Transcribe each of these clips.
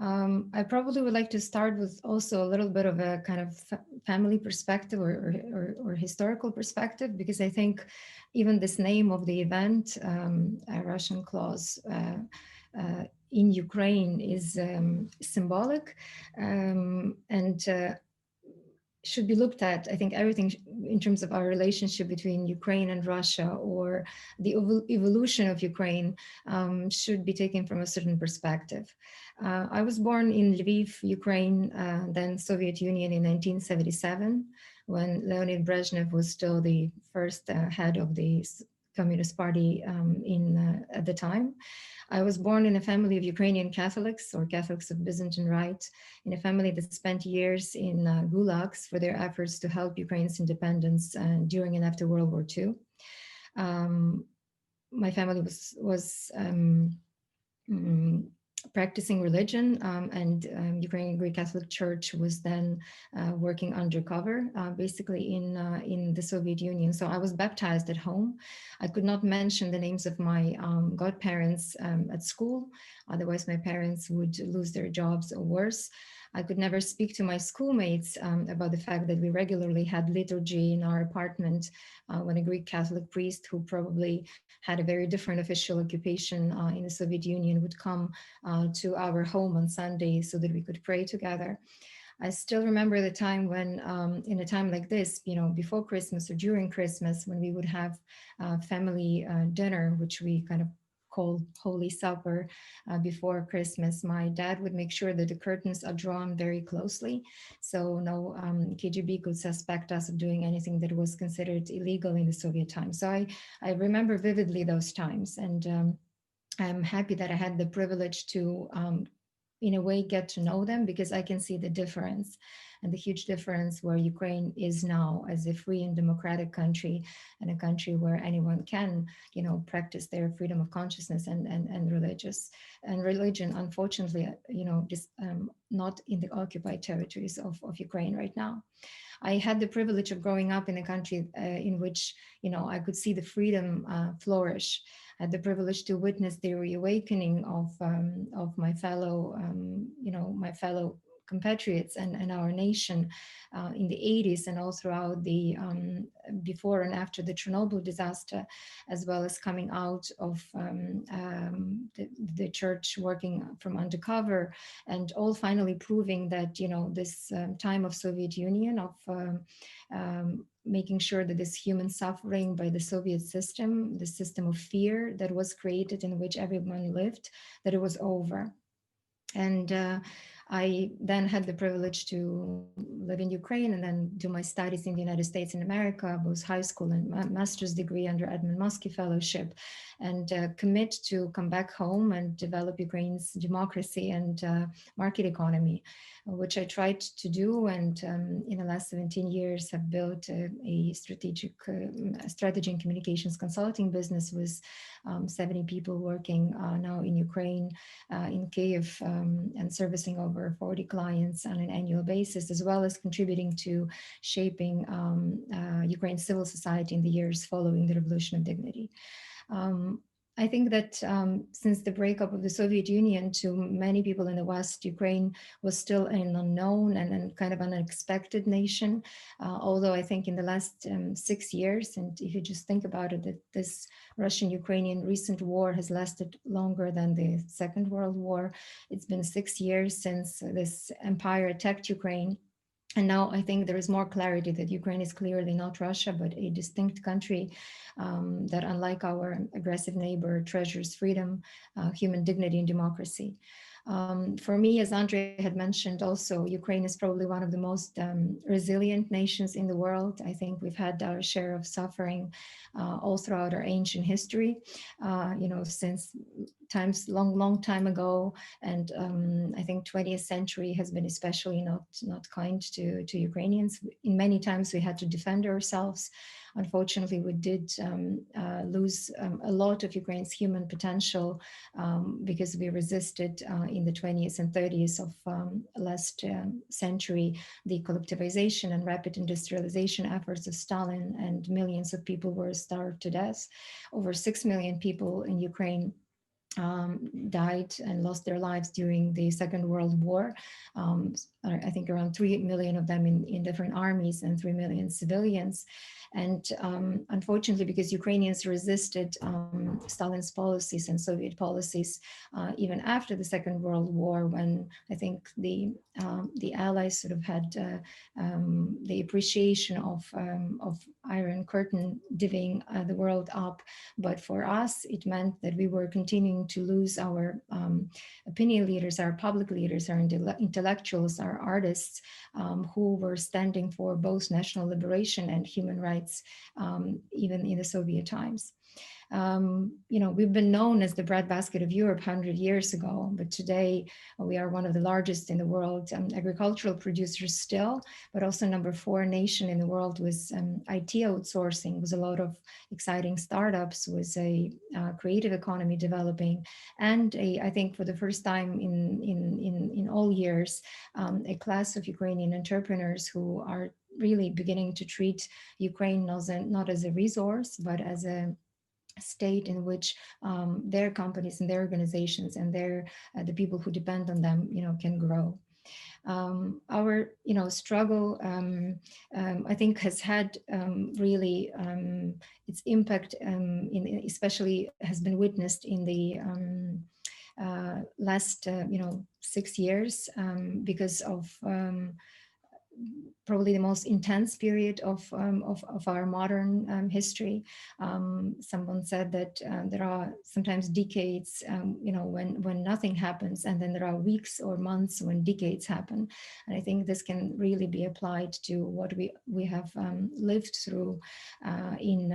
I probably would like to start with also a little bit of a kind of family perspective or historical perspective, because I think even this name of the event, a Russian clause in Ukraine, is symbolic, and should be looked at. I think everything in terms of our relationship between Ukraine and Russia, or the evolution of Ukraine, should be taken from a certain perspective. I was born in Lviv, Ukraine, then Soviet Union, in 1977, when Leonid Brezhnev was still the first head of the Communist Party at the time. I was born in a family of Ukrainian Catholics, or Catholics of Byzantine Rite, in a family that spent years in gulags for their efforts to help Ukraine's independence during and after World War II. My family was practicing religion, and Ukrainian Greek Catholic Church was then working undercover, basically in the Soviet Union. So I was baptized at home. I could not mention the names of my godparents at school, otherwise my parents would lose their jobs, or worse. I could never speak to my schoolmates about the fact that we regularly had liturgy in our apartment when a Greek Catholic priest, who probably had a very different official occupation in the Soviet Union, would come to our home on Sundays so that we could pray together. I still remember the time when, in a time like this, before Christmas or during Christmas, when we would have family dinner, which we kind of called Holy Supper before Christmas, my dad would make sure that the curtains are drawn very closely, so no KGB could suspect us of doing anything that was considered illegal in the Soviet time. So I remember vividly those times, and I'm happy that I had the privilege to, in a way, get to know them, because I can see the difference, and the huge difference where Ukraine is now as a free and democratic country, and a country where anyone can, practice their freedom of consciousness and religion. Unfortunately, just not in the occupied territories of Ukraine right now. I had the privilege of growing up in a country in which, I could see the freedom flourish. I had the privilege to witness the reawakening of my fellow, my fellow compatriots and our nation in the 80s, and all throughout the before and after the Chernobyl disaster, as well as coming out of the church, working from undercover, and all finally proving that this time of Soviet Union, of making sure that this human suffering by the Soviet system, the system of fear that was created, in which everyone lived, that it was over. And I then had the privilege to live in Ukraine and then do my studies in the United States and America, both high school and master's degree under Edmund Muskie Fellowship, and commit to come back home and develop Ukraine's democracy and market economy, which I tried to do. And in the last 17 years have built a strategic strategy and communications consulting business with 70 people working now in Ukraine, in Kyiv, and servicing over 40 clients on an annual basis, as well as contributing to shaping Ukraine's civil society in the years following the Revolution of Dignity. I think that since the breakup of the Soviet Union, to many people in the West, Ukraine was still an unknown and kind of an unexpected nation. Although I think in the last 6 years, and if you just think about it, that this Russian-Ukrainian recent war has lasted longer than the Second World War. It's been 6 years since this empire attacked Ukraine. And now I think there is more clarity that Ukraine is clearly not Russia, but a distinct country that, unlike our aggressive neighbor, treasures freedom, human dignity, and democracy. For me, as Andrej had mentioned also, Ukraine is probably one of the most resilient nations in the world. I think we've had our share of suffering all throughout our ancient history, since times long time ago. And I think 20th century has been especially not kind to Ukrainians. In many times we had to defend ourselves. Unfortunately, we did lose a lot of Ukraine's human potential because we resisted in the 20th and 30s of last century the collectivization and rapid industrialization efforts of Stalin, and millions of people were starved to death. Over 6 million people in Ukraine died and lost their lives during the Second World War. I think around 3 million of them in different armies and 3 million civilians. And unfortunately, because Ukrainians resisted Stalin's policies and Soviet policies, even after the Second World War, when I think the Allies sort of had the appreciation of Iron Curtain divvying the world up. But for us, it meant that we were continuing to lose our opinion leaders, our public leaders, our intellectuals, our artists, who were standing for both national liberation and human rights, even in the Soviet times. We've been known as the breadbasket of Europe 100 years ago, but today we are one of the largest in the world agricultural producers still, but also number 4 nation in the world with IT outsourcing, with a lot of exciting startups, with a creative economy developing, and I think for the first time in all years, a class of Ukrainian entrepreneurs who are really beginning to treat Ukraine not as a resource, but as a state in which their companies and their organizations and the people who depend on them, can grow. Our, struggle, I think, has had really its impact, especially has been witnessed in the last, 6 years, because of probably the most intense period of our modern history. Someone said that there are sometimes decades, when nothing happens, and then there are weeks or months when decades happen. And I think this can really be applied to what we have lived through in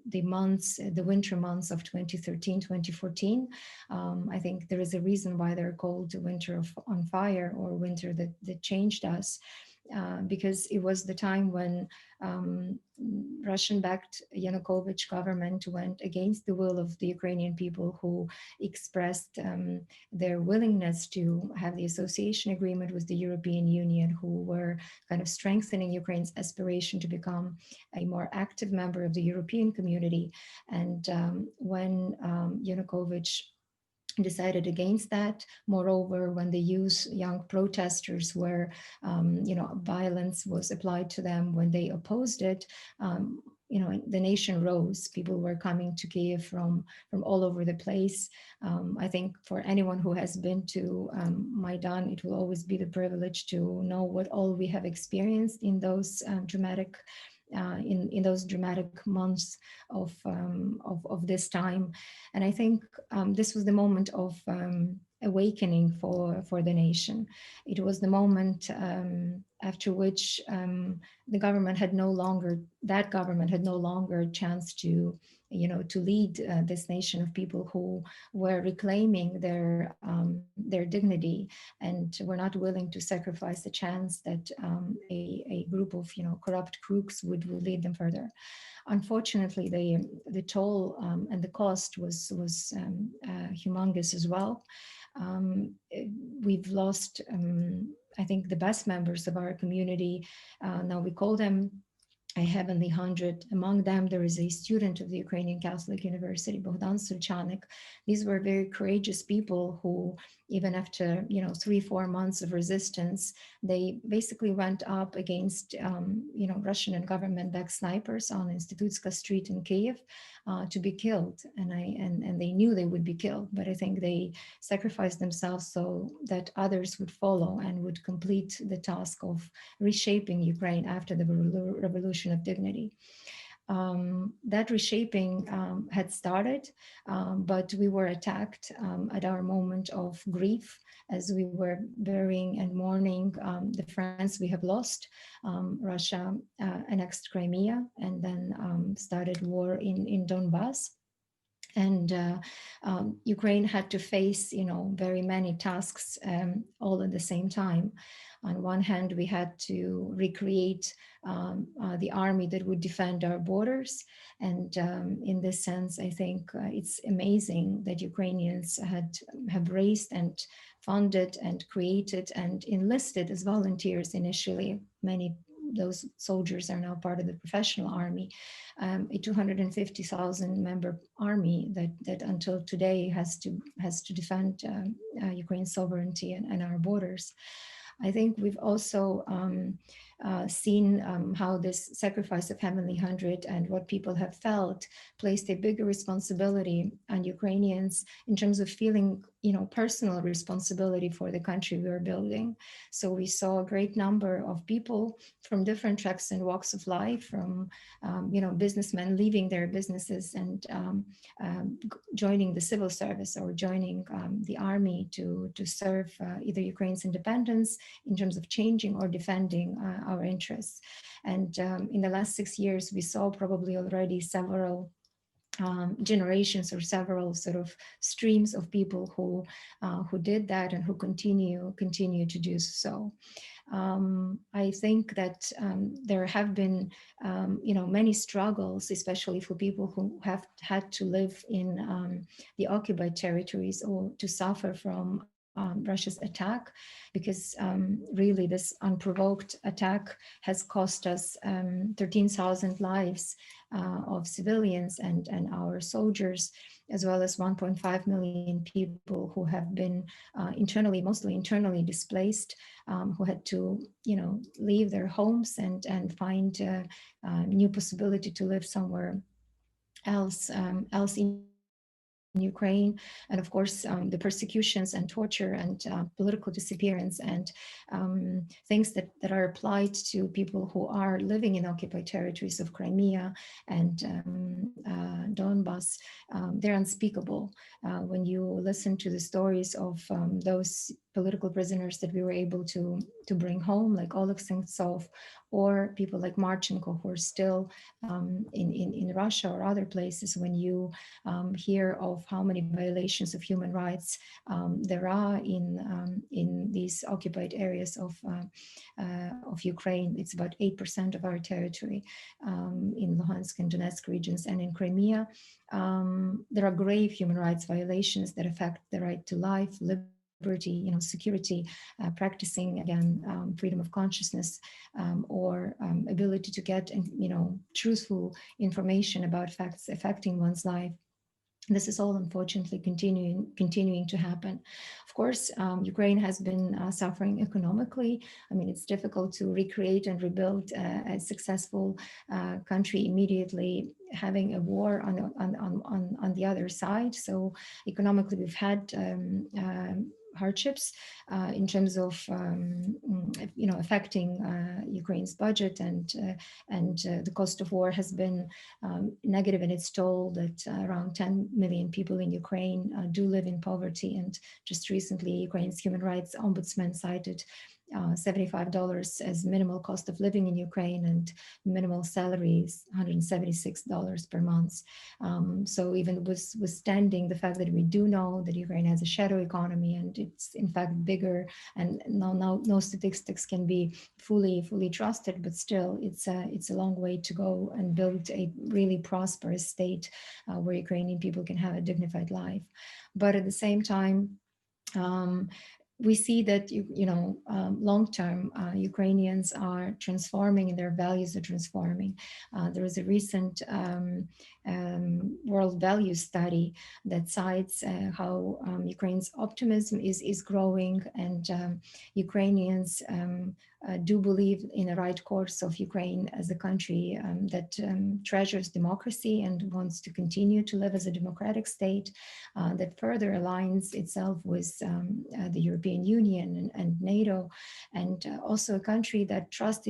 the winter months of 2013, 2014. I think there is a reason why they're called winter on fire, or winter that changed us. Because it was the time when Russian-backed Yanukovych government went against the will of the Ukrainian people, who expressed their willingness to have the association agreement with the European Union, who were kind of strengthening Ukraine's aspiration to become a more active member of the European community. And when Yanukovych decided against that. Moreover, when they use young protesters, where violence was applied to them, when they opposed it, the nation rose. People were coming to Kiev from all over the place. I think for anyone who has been to Maidan, it will always be the privilege to know what all we have experienced in those dramatic months of this time. And I think this was the moment of awakening for the nation. It was the moment after which that government had no longer a chance to lead this nation of people who were reclaiming their dignity, and were not willing to sacrifice the chance that a group of corrupt crooks would lead them further. Unfortunately, the toll and the cost was humongous as well. We've lost, I think, the best members of our community. Now we call them a heavenly 100. Among them, there is a student of the Ukrainian Catholic University, Bogdan Sulchanik. These were very courageous people who, even after 3-4 months of resistance, they basically went up against Russian and government-backed snipers on Institutska Street in Kiev to be killed, and they knew they would be killed. But I think they sacrificed themselves so that others would follow and would complete the task of reshaping Ukraine after the revolution of dignity. That reshaping had started, but we were attacked at our moment of grief, as we were burying and mourning the friends we have lost. Russia annexed Crimea, and then started war in Donbas. And Ukraine had to face, very many tasks all at the same time. On one hand, we had to recreate the army that would defend our borders. And in this sense, I think it's amazing that Ukrainians have raised and funded and created and enlisted as volunteers initially many those soldiers are now part of the professional army, a 250,000 member army that until today has to defend Ukraine's sovereignty and our borders. I think we've also seen how this sacrifice of Heavenly Hundred and what people have felt placed a bigger responsibility on Ukrainians in terms of feeling, personal responsibility for the country we are building. So we saw a great number of people from different tracks and walks of life, from, businessmen leaving their businesses and joining the civil service or joining the army to serve either Ukraine's independence in terms of changing or defending our interests. And in the last 6 years, we saw probably already several generations or several sort of streams of people who did that and who continue to do so. I think that there have been, many struggles, especially for people who have had to live in the occupied territories or to suffer from Russia's attack, because really this unprovoked attack has cost us 13,000 lives of civilians and our soldiers, as well as 1.5 million people who have been mostly internally displaced, who had to, leave their homes and find a new possibility to live somewhere else in Ukraine. And of course, the persecutions and torture and political disappearance and things that are applied to people who are living in occupied territories of Crimea and Donbas, they're unspeakable. When you listen to the stories of those political prisoners that we were able to bring home, like Oleg Sentsov, or people like Marchenko, who are still in Russia or other places, when you hear of how many violations of human rights there are in these occupied areas of Ukraine. It's about 8% of our territory in Luhansk and Donetsk regions, and in Crimea. There are grave human rights violations that affect the right to life, liberty, security, practicing again freedom of consciousness, or ability to get truthful information about facts affecting one's life. This is all unfortunately continuing to happen. Of course, Ukraine has been suffering economically. I mean, it's difficult to recreate and rebuild a successful country immediately having a war on the other side. So economically, we've had hardships in terms of affecting Ukraine's budget, and the cost of war has been negative in its toll. That around 10 million people in Ukraine do live in poverty, and just recently Ukraine's human rights ombudsman cited $75 as minimal cost of living in Ukraine, and minimal salary is $176 per month. So even withstanding the fact that we do know that Ukraine has a shadow economy and it's in fact bigger, and no statistics can be fully trusted, but still it's a long way to go and build a really prosperous state where Ukrainian people can have a dignified life. But at the same time, we see that long-term Ukrainians are transforming, and their values are transforming. There was a recent world values study that cites how Ukraine's optimism is growing, and Ukrainians do believe in the right course of Ukraine as a country that treasures democracy and wants to continue to live as a democratic state that further aligns itself with the European Union and NATO, and also a country that trusts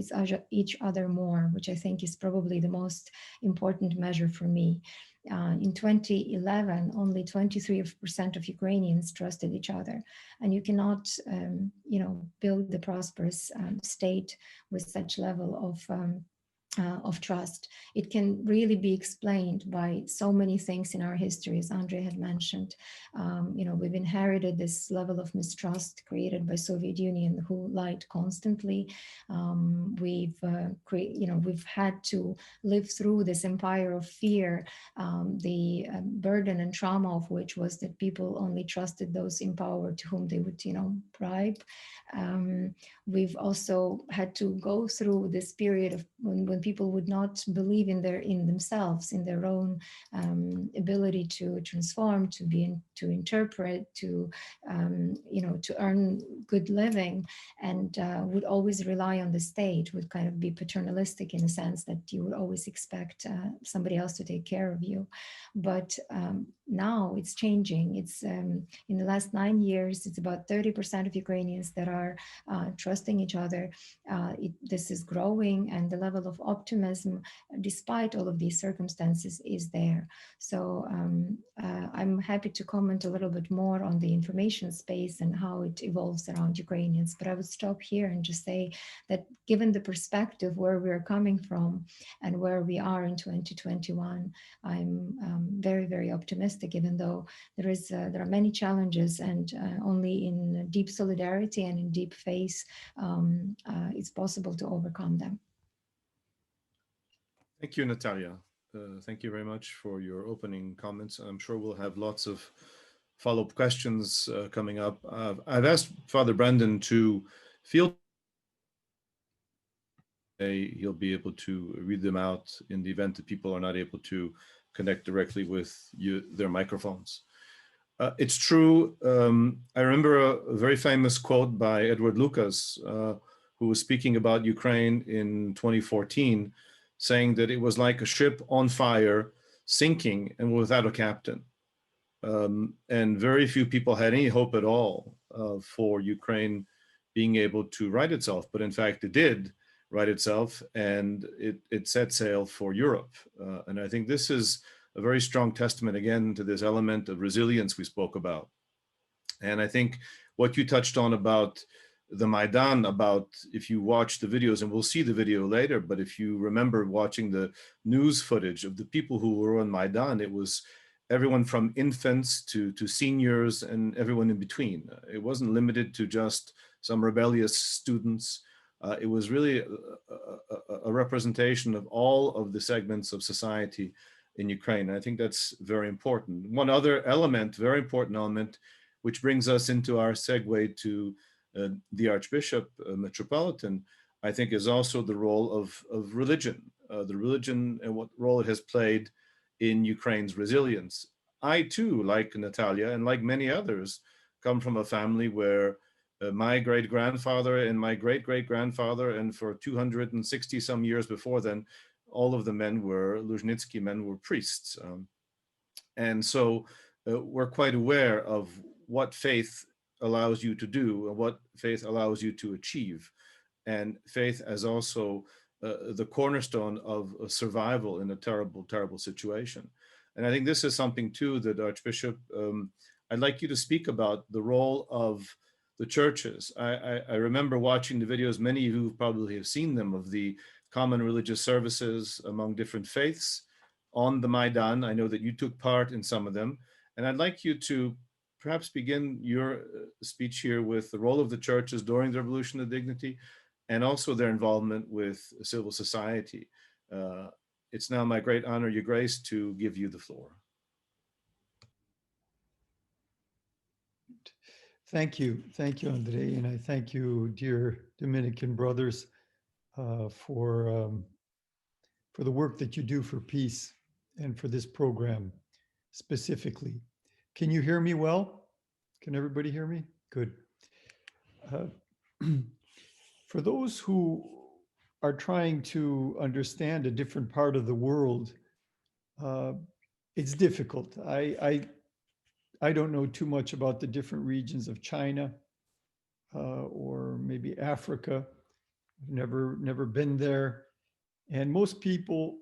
each other more, which I think is probably the most important measure for me. In 2011, only 23% of Ukrainians trusted each other, and you cannot, build the prosperous state with such level of of trust. It can really be explained by so many things in our history, as Andrej had mentioned. We've inherited this level of mistrust created by Soviet Union, who lied constantly. We've had to live through this empire of fear, the burden and trauma of which was that people only trusted those in power to whom they would, bribe. We've also had to go through this period of when people would not believe in themselves, in their own ability to transform, to interpret, to earn good living, and would always rely on the state, would kind of be paternalistic in the sense that you would always expect somebody else to take care of you. But now it's changing. It's in the last 9 years, it's about 30% of Ukrainians that are trusting each other. This is growing, and the level of optimism, despite all of these circumstances, is there. So I'm happy to comment a little bit more on the information space and how it evolves around Ukrainians. But I would stop here and just say that given the perspective where we're coming from and where we are in 2021, I'm very, very optimistic, even though there are many challenges, and only in deep solidarity and in deep faith it's possible to overcome them. Thank you, Nataliya. Thank you very much for your opening comments. I'm sure we'll have lots of follow-up questions coming up. I've asked Father Brendan to field. He'll be able to read them out in the event that people are not able to connect directly with their microphones. It's true. I remember a very famous quote by Edward Lucas, who was speaking about Ukraine in 2014, saying that it was like a ship on fire, sinking and without a captain. And very few people had any hope at all for Ukraine being able to right itself. But in fact, it did right itself, and it set sail for Europe. And I think this is a very strong testament, again, to this element of resilience we spoke about. And I think what you touched on about the Maidan, about if you watch the videos, and we'll see the video later, but if you remember watching the news footage of the people who were on Maidan, it was everyone from infants to seniors and everyone in between. It wasn't limited to just some rebellious students. It was really a representation of all of the segments of society in Ukraine. And I think that's very important. One other element, very important element, which brings us into our segue to the Archbishop, Metropolitan, I think is also the role of religion, the religion and what role it has played in Ukraine's resilience. I too, like Nataliya and like many others, come from a family where my great-grandfather and my great-great-grandfather, and for 260 some years before then, all of the men were, Lushnyky men were priests. And so we're quite aware of what faith allows you to do and what faith allows you to achieve. And faith as also the cornerstone of survival in a terrible, terrible situation. And I think this is something too that Archbishop, I'd like you to speak about the role of the churches. I remember watching the videos, many of you probably have seen them, of the common religious services among different faiths on the Maidan. I know that you took part in some of them. And I'd like you to perhaps begin your speech here with the role of the churches during the Revolution of Dignity and also their involvement with civil society. It's now my great honor, Your Grace, to give you the floor. Thank you, Andrej, and I thank you, dear Dominican brothers, for the work that you do for peace and for this program specifically. Can you hear me well? Can everybody hear me? Good. For those who are trying to understand a different part of the world, it's difficult. I don't know too much about the different regions of China or maybe Africa. Never been there. And most people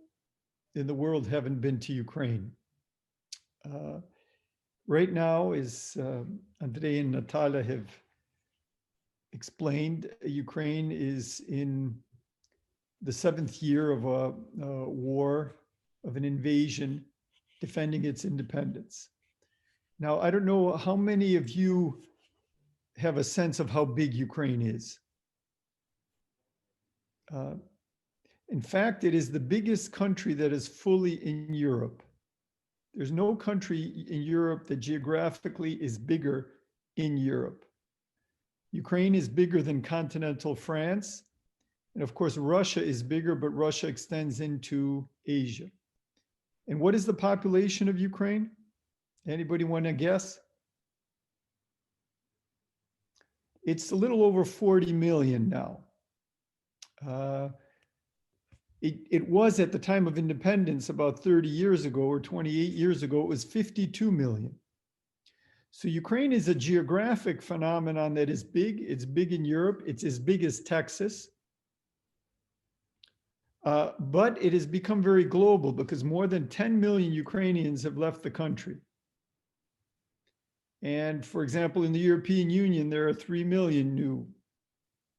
in the world haven't been to Ukraine. Right now, as Andrej and Nataliya have explained, Ukraine is in the 7th year of a war, of an invasion, defending its independence. Now, I don't know how many of you have a sense of how big Ukraine is. In fact, it is the biggest country that is fully in Europe. There's no country in Europe that geographically is bigger in Europe. Ukraine is bigger than continental France. And of course, Russia is bigger, but Russia extends into Asia. And what is the population of Ukraine? Anybody want to guess? It's a little over 40 million now. It was at the time of independence about 30 years ago or 28 years ago, it was 52 million. So Ukraine is a geographic phenomenon that is big. It's big in Europe. It's as big as Texas. But it has become very global because more than 10 million Ukrainians have left the country. And for example, in the European Union, there are 3 million new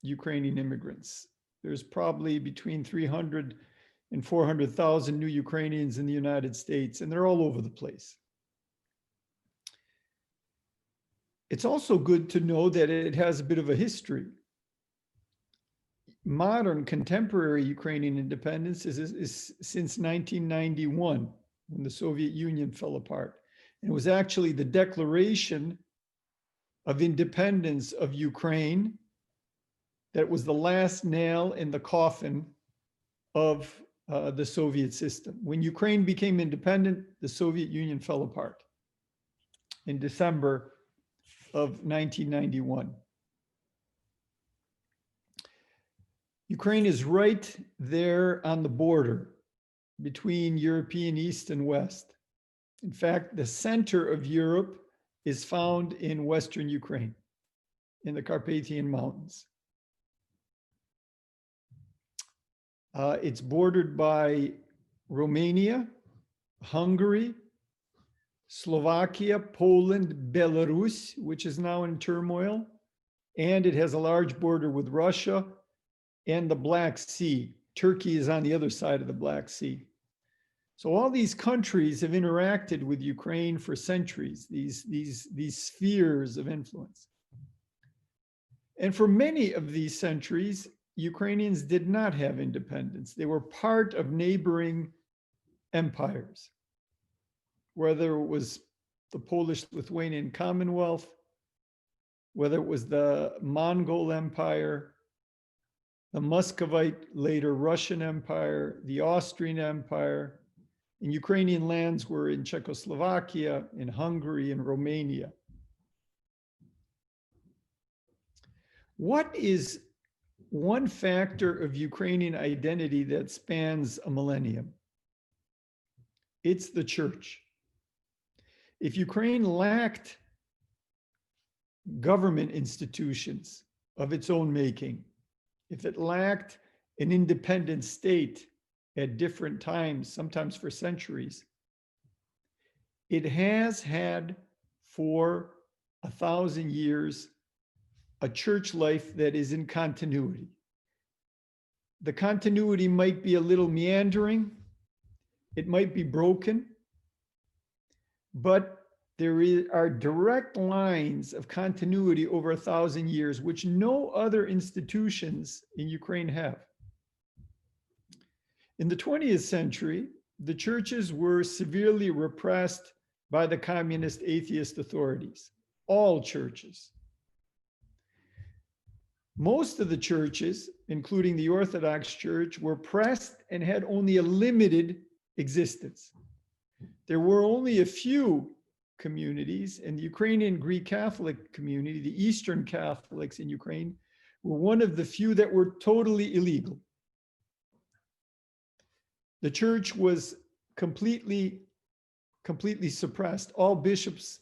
Ukrainian immigrants. There's probably between 300 and 400,000 new Ukrainians in the United States, and they're all over the place. It's also good to know that it has a bit of a history. Modern contemporary Ukrainian independence is since 1991, when the Soviet Union fell apart. And it was actually the declaration of independence of Ukraine that was the last nail in the coffin of the Soviet system. When Ukraine became independent, the Soviet Union fell apart in December of 1991. Ukraine is right there on the border between European East and West. In fact, the center of Europe is found in Western Ukraine, in the Carpathian Mountains. It's bordered by Romania, Hungary, Slovakia, Poland, Belarus, which is now in turmoil, and it has a large border with Russia and the Black Sea. Turkey is on the other side of the Black Sea. So all these countries have interacted with Ukraine for centuries, these spheres of influence. And for many of these centuries, Ukrainians did not have independence. They were part of neighboring empires, whether it was the Polish-Lithuanian Commonwealth, whether it was the Mongol Empire, the Muscovite, later Russian Empire, the Austrian Empire, and Ukrainian lands were in Czechoslovakia, in Hungary, and Romania. What is one factor of Ukrainian identity that spans a millennium? It's the church. If Ukraine lacked government institutions of its own making, if it lacked an independent state at different times, sometimes for centuries, it has had for 1,000 years a church life that is in continuity. The continuity might be a little meandering, it might be broken, but there are direct lines of continuity over 1,000 years, which no other institutions in Ukraine have. In the 20th century, the churches were severely repressed by the communist atheist authorities, all churches. Most of the churches, including the Orthodox Church, were pressed and had only a limited existence. There were only a few communities, and the Ukrainian Greek Catholic community, the Eastern Catholics in Ukraine, were one of the few that were totally illegal. The church was completely suppressed. All bishops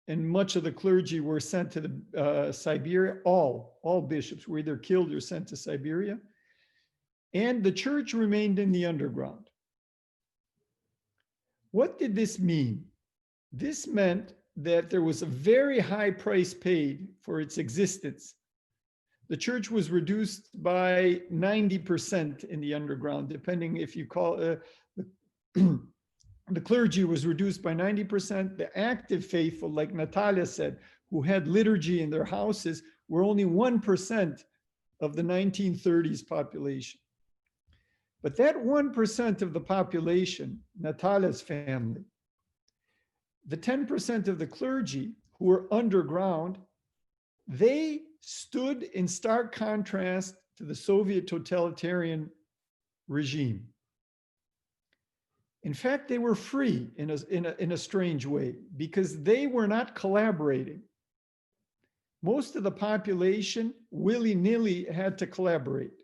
and much of the clergy were sent to the Siberia. All bishops were either killed or sent to Siberia. And the church remained in the underground. What did this mean? This meant that there was a very high price paid for its existence. the church was reduced by 90% in the underground, depending if you call the clergy was reduced by 90%. The active faithful, like Nataliya said, who had liturgy in their houses, were only 1% of the 1930s population. But that 1% of the population, Nataliya's family, the 10% of the clergy who were underground, they stood in stark contrast to the Soviet totalitarian regime. In fact, they were free in a strange way, because they were not collaborating. Most of the population willy-nilly had to collaborate.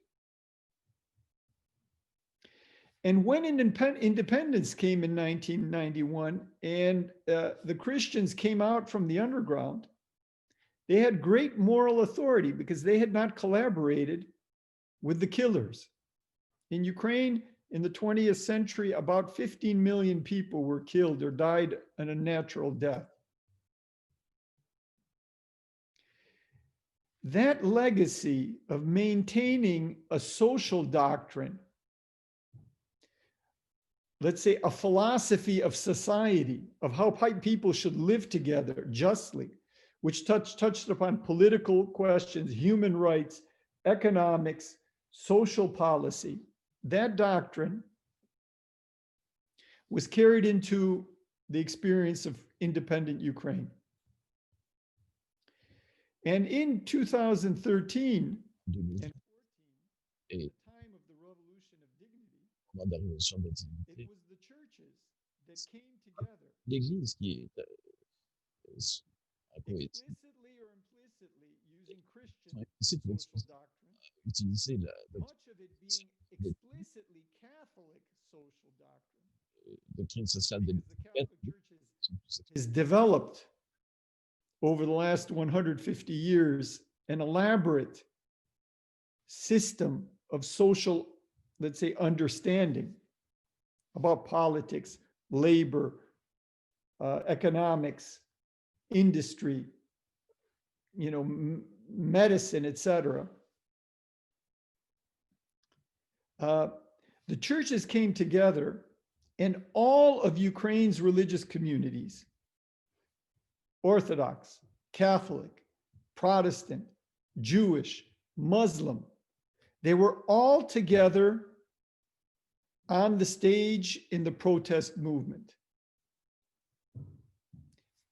And when independence came in 1991 and the Christians came out from the underground, they had great moral authority because they had not collaborated with the killers. In Ukraine, in the 20th century, about 15 million people were killed or died a natural death. That legacy of maintaining a social doctrine, let's say a philosophy of society, of how people should live together justly, which touched upon political questions, human rights, economics, social policy, that doctrine was carried into the experience of independent Ukraine. And in 2013, and 14, at the time of the Revolution of Dignity, it was the churches that came together, explicitly or implicitly, using Christian social doctrine, much of it being explicitly Catholic social doctrine. Because the Catholic Church has developed over the last 150 years an elaborate system of social, let's say, understanding about politics, labor, economics, industry, medicine, etc. The churches came together, and all of Ukraine's religious communities, Orthodox, Catholic, Protestant, Jewish, Muslim, they were all together on the stage in the protest movement,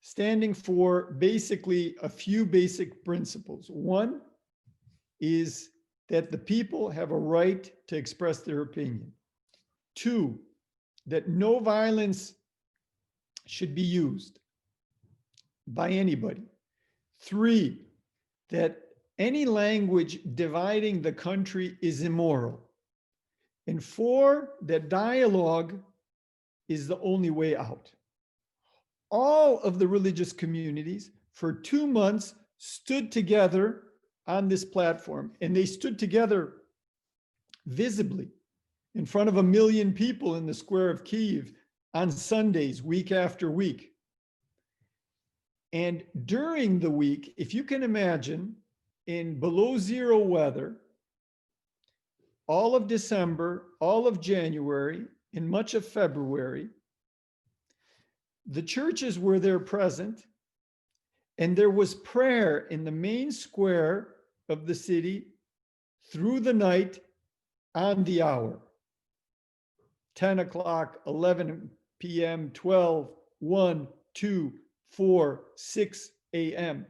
standing for basically a few basic principles. One is that the people have a right to express their opinion. Two, that no violence should be used by anybody. Three, that any language dividing the country is immoral. And four, that dialogue is the only way out. All of the religious communities for 2 months stood together on this platform, and they stood together visibly in front of 1 million people in the square of Kyiv on Sundays, week after week. And during the week, if you can imagine, in below zero weather, all of December, all of January, and much of February, the churches were there present, and there was prayer in the main square of the city through the night on the hour. 10 o'clock, 11 p.m., 12, 1, 2, 4, 6 a.m.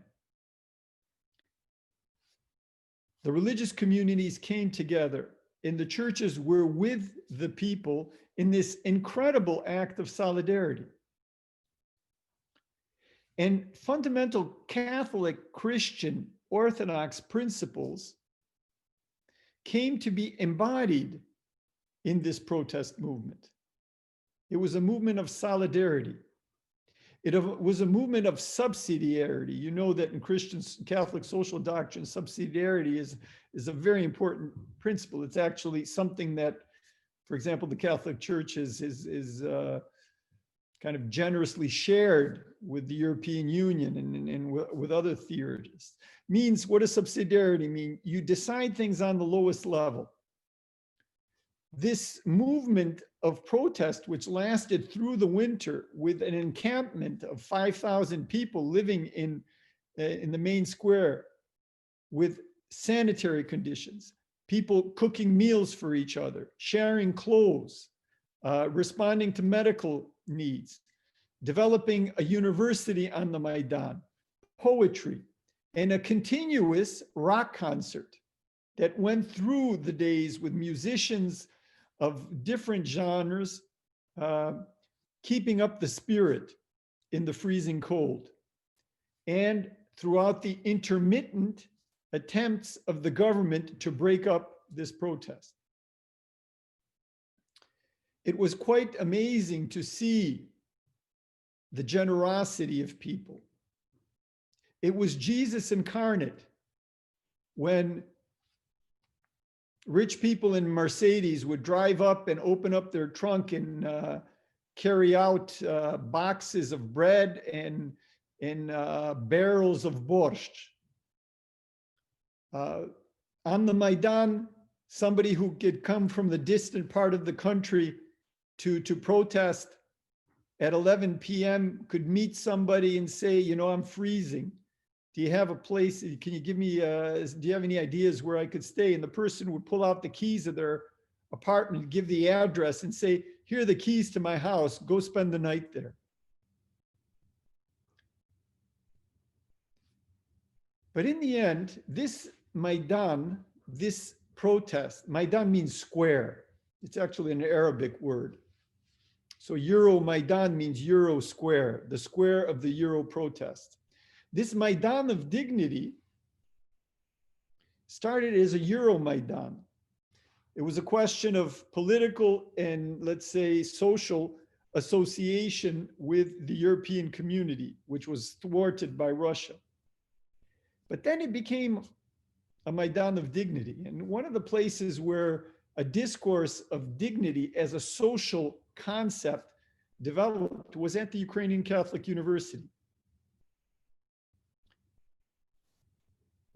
The religious communities came together, and the churches were with the people in this incredible act of solidarity. And fundamental Catholic, Christian, Orthodox principles came to be embodied in this protest movement. It was a movement of solidarity. It was a movement of subsidiarity. You know that in Christian Catholic social doctrine, subsidiarity is a very important principle. It's actually something that, for example, the Catholic Church is kind of generously shared with the European Union and with other theorists, means, what does subsidiarity mean? You decide things on the lowest level. This movement of protest, which lasted through the winter with an encampment of 5,000 people living in the main square with sanitary conditions, people cooking meals for each other, sharing clothes, responding to medical needs, developing a university on the Maidan, poetry, and a continuous rock concert that went through the days with musicians of different genres, keeping up the spirit in the freezing cold. And throughout the intermittent attempts of the government to break up this protest. It was quite amazing to see the generosity of people. It was Jesus incarnate when rich people in Mercedes would drive up and open up their trunk and carry out boxes of bread and barrels of borscht. On the Maidan, somebody who could come from the distant part of the country to protest at 11 p.m. could meet somebody and say, you know, I'm freezing. Do you have a place? Can you give me, do you have any ideas where I could stay? And the person would pull out the keys of their apartment, give the address and say, here are the keys to my house, go spend the night there. But in the end, this Maidan, this protest, Maidan means square. It's actually an Arabic word. So Euro Maidan means Euro square, the square of the Euro protest. This Maidan of dignity started as a Euro Maidan. It was a question of political and, let's say, social association with the European community, which was thwarted by Russia. But then it became a Maidan of dignity. And one of the places where a discourse of dignity as a social concept developed was at the Ukrainian Catholic University.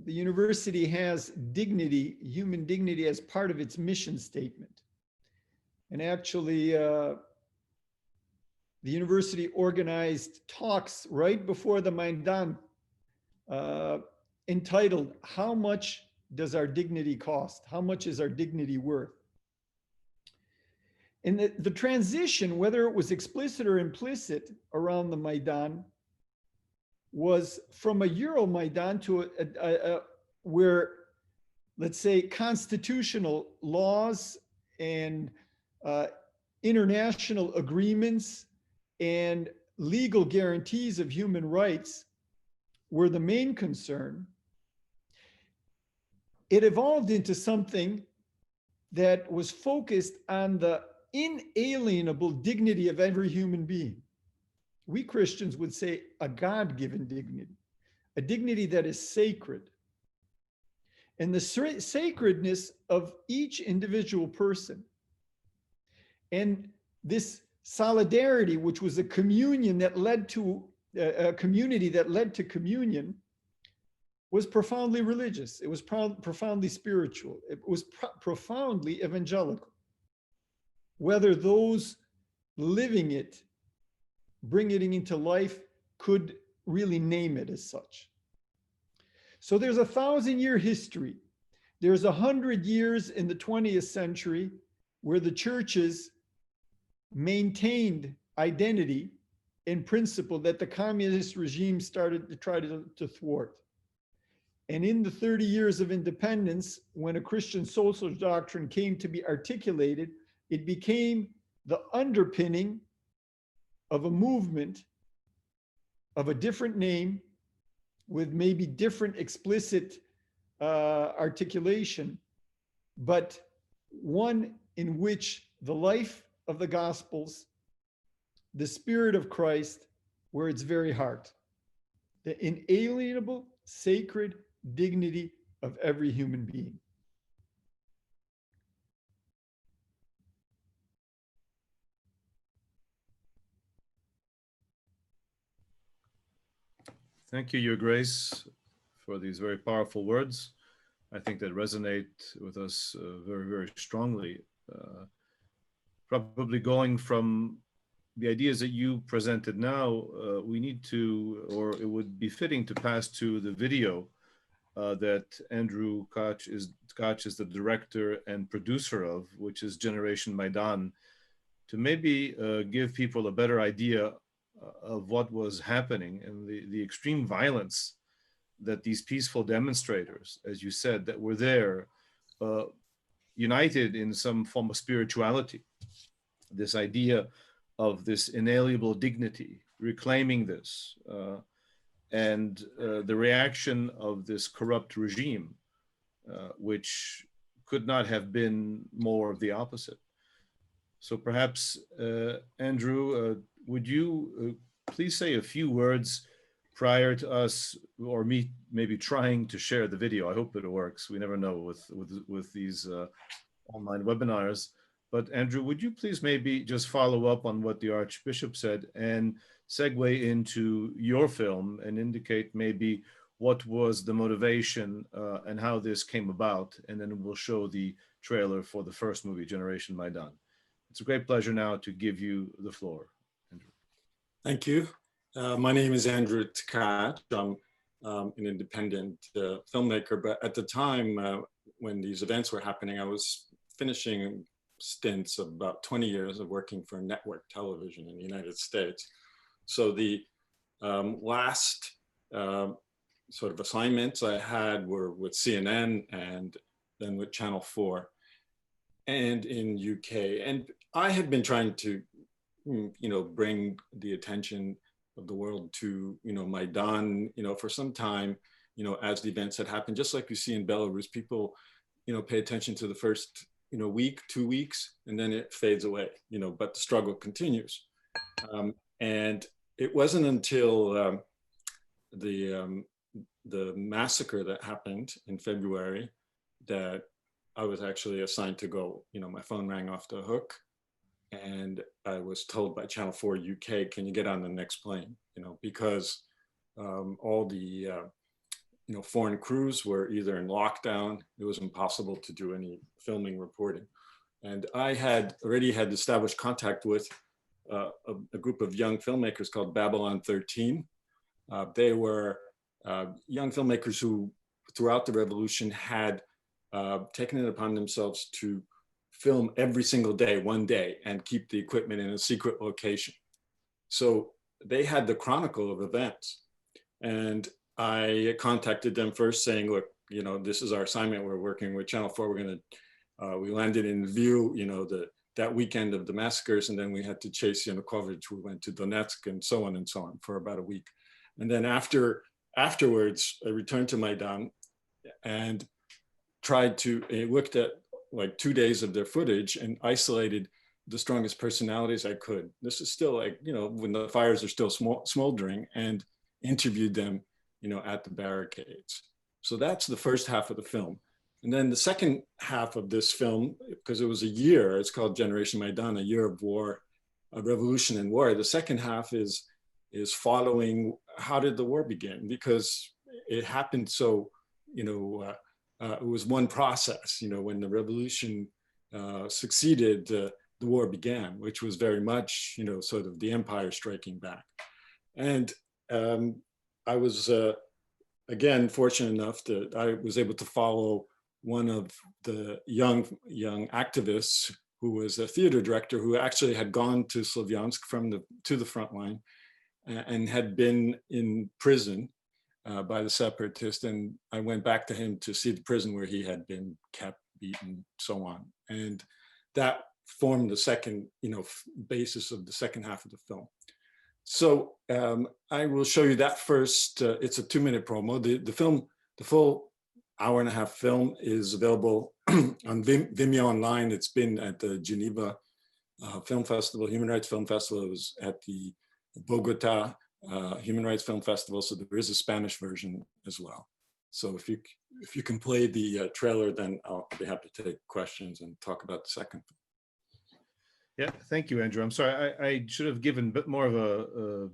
The university has dignity, human dignity, as part of its mission statement. And actually, the university organized talks right before the Maidan entitled, "How much does our dignity cost? How much is our dignity worth?" And the transition, whether it was explicit or implicit around the Maidan, was from a Euro Maidan to where, let's say, constitutional laws and international agreements and legal guarantees of human rights were the main concern. It evolved into something that was focused on the inalienable dignity of every human being. We Christians would say a God-given dignity, a dignity that is sacred. And the sacredness of each individual person. And this solidarity, which was a communion that led to a community that led to communion, was profoundly religious. It was profoundly spiritual. It was profoundly evangelical. Whether those living it, bringing it into life, could really name it as such. So there's a 1,000-year history. There's 100 years in the 20th century where the churches maintained identity and principle that the communist regime started to try to thwart. And in the 30 years of independence, when a Christian social doctrine came to be articulated, it became the underpinning of a movement of a different name with maybe different explicit articulation, but one in which the life of the Gospels, the Spirit of Christ, were its very heart, the inalienable, sacred dignity of every human being. Thank you, Your Grace, for these very powerful words. I think that resonate with us very, very strongly. Probably going from the ideas that you presented now, we need to, or it would be fitting to pass to the video that Andrew Tkach is the director and producer of, which is Generation Maidan, to maybe give people a better idea of what was happening and the extreme violence that these peaceful demonstrators, as you said, that were there, united in some form of spirituality, this idea of this inalienable dignity, reclaiming this, and the reaction of this corrupt regime, which could not have been more of the opposite. So perhaps, Andrew, would you please say a few words prior to us or me maybe trying to share the video? I hope it works. We never know with these online webinars. But Andrew, would you please maybe just follow up on what the Archbishop said and segue into your film and indicate maybe what was the motivation and how this came about, and then we'll show the trailer for the first movie, Generation Maidan. It's a great pleasure now to give you the floor, Andrew. Thank you. My name is Andrej Takad. I'm an independent filmmaker, but at the time when these events were happening, I was finishing stints of about 20 years of working for network television in the United States. So the last sort of assignments I had were with CNN and then with Channel 4 and in UK. And I had been trying to, bring the attention of the world to, Maidan, for some time, as the events had happened, just like you see in Belarus, people, pay attention to the first, week, 2 weeks, and then it fades away, but the struggle continues. And it wasn't until the massacre that happened in February that I was actually assigned to go. My phone rang off the hook, and I was told by Channel 4 UK, can you get on the next plane? Because all the foreign crews were either in lockdown. It was impossible to do any filming, reporting. And I had already had established contact with a group of young filmmakers called Babylon 13. They were young filmmakers who, throughout the revolution, had taken it upon themselves to film every single day, one day, and keep the equipment in a secret location. So they had the chronicle of events. And I contacted them first saying, look, this is our assignment. We're working with Channel 4. We landed in Lviv, that weekend of the massacres, and then we had to chase Yanukovych. We went to Donetsk and so on for about a week. And then afterwards, I returned to Maidan and looked at like 2 days of their footage and isolated the strongest personalities I could. This is still when the fires are still smoldering, and interviewed them, at the barricades. So that's the first half of the film. And then the second half of this film, because it was a year, it's called Generation Maidan, a year of war, a revolution and war. The second half is following how did the war begin? Because it happened so, it was one process, when the revolution succeeded, the war began, which was very much, sort of the empire striking back. And I was, again, fortunate enough that I was able to follow one of the young activists who was a theater director who actually had gone to Slavyansk to the front line and had been in prison by the separatists. And I went back to him to see the prison where he had been kept, beaten, so on. And that formed the second, basis of the second half of the film. So I will show you that first. It's a 2-minute promo. The full hour-and-a-half film is available on Vimeo online. It's been at the Geneva Film Festival, Human Rights Film Festival. It was at the Bogota Human Rights Film Festival. So there is a Spanish version as well. So if you can play the trailer, then I'll be happy to take questions and talk about the second film. Yeah, thank you, Andrew. I'm sorry, I should have given a bit more of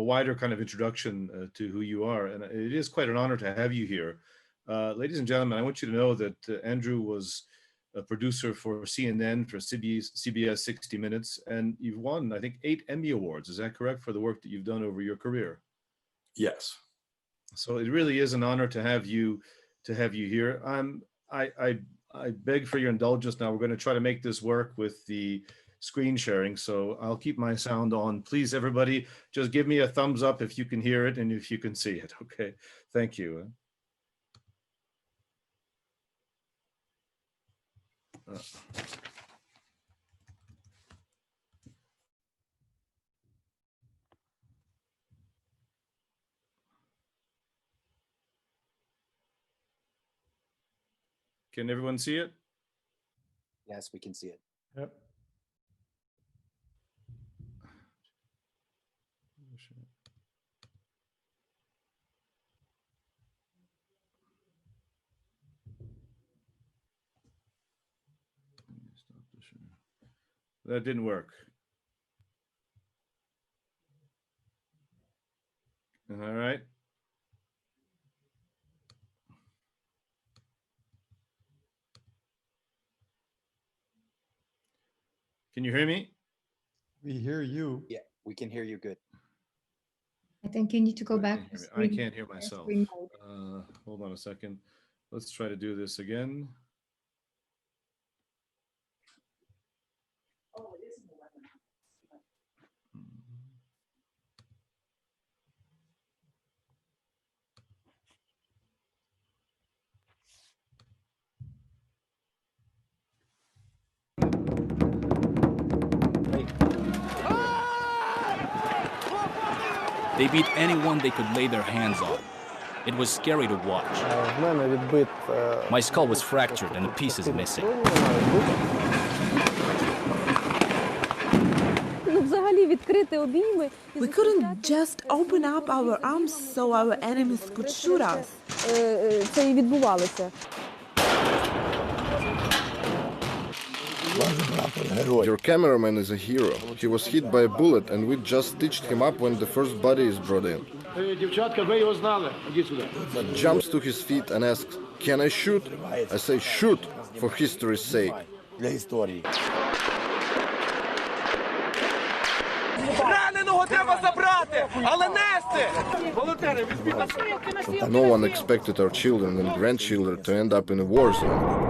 wider kind of introduction to who you are, and it is quite an honor to have you here. Ladies and gentlemen, I want you to know that Andrew was a producer for CNN, for CBS 60 Minutes, and you've won, I think, 8 Emmy Awards. Is that correct, for the work that you've done over your career? Yes. So it really is an honor to have you here. I beg for your indulgence now. We're going to try to make this work with the screen sharing, so I'll keep my sound on. Please, everybody, just give me a thumbs up if you can hear it and if you can see it. Okay, thank you. Can everyone see it? Yes, we can see it. Yep. That didn't work. All right. Can you hear me? We hear you. Yeah, we can hear you good. I think you need to go back. I can't hear myself. Hold on a second. Let's try to do this again. They beat anyone they could lay their hands on. It was scary to watch. My skull was fractured and a piece is missing. We couldn't just open up our arms so our enemies could shoot us. Your cameraman is a hero. He was hit by a bullet and we just stitched him up when the first body is brought in. He jumps to his feet and asks, "Can I shoot?" I say, "Shoot, for history's sake." No one expected our children and grandchildren to end up in a war zone.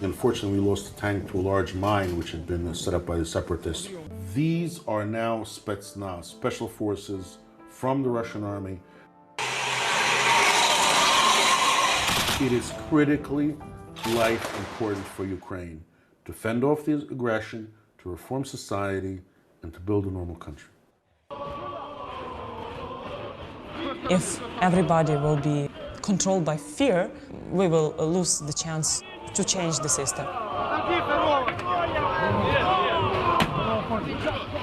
Unfortunately, we lost a tank to a large mine which had been set up by the separatists. These are now Spetsnaz, special forces from the Russian army. It is critically life important for Ukraine to fend off the aggression, to reform society, and to build a normal country. If everybody will be controlled by fear, we will lose the chance to change the system.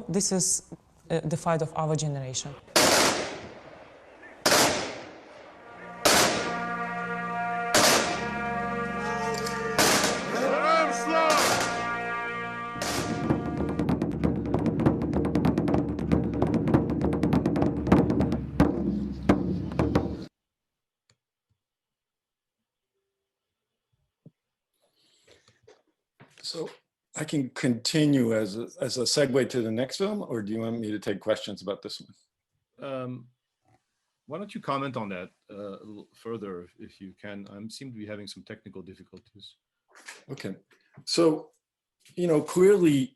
This is the fight of our generation. So I can continue as a segue to the next film, or do you want me to take questions about this one? Why don't you comment on that a little further, if you can? I seem to be having some technical difficulties. Okay, so, clearly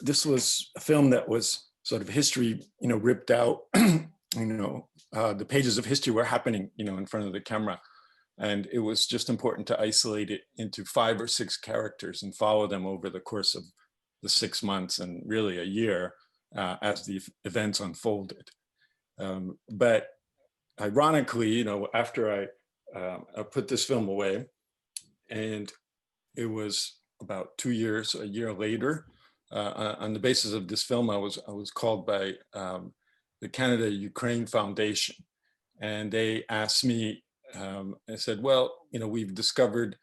this was a film that was sort of history, ripped out, the pages of history were happening, in front of the camera. And it was just important to isolate it into 5 or 6 characters and follow them over the course of the 6 months and really a year as the events unfolded. But ironically, after I put this film away, and it was about a year later, on the basis of this film, I was called by the Canada-Ukraine Foundation, and they asked me, I said, well, we've discovered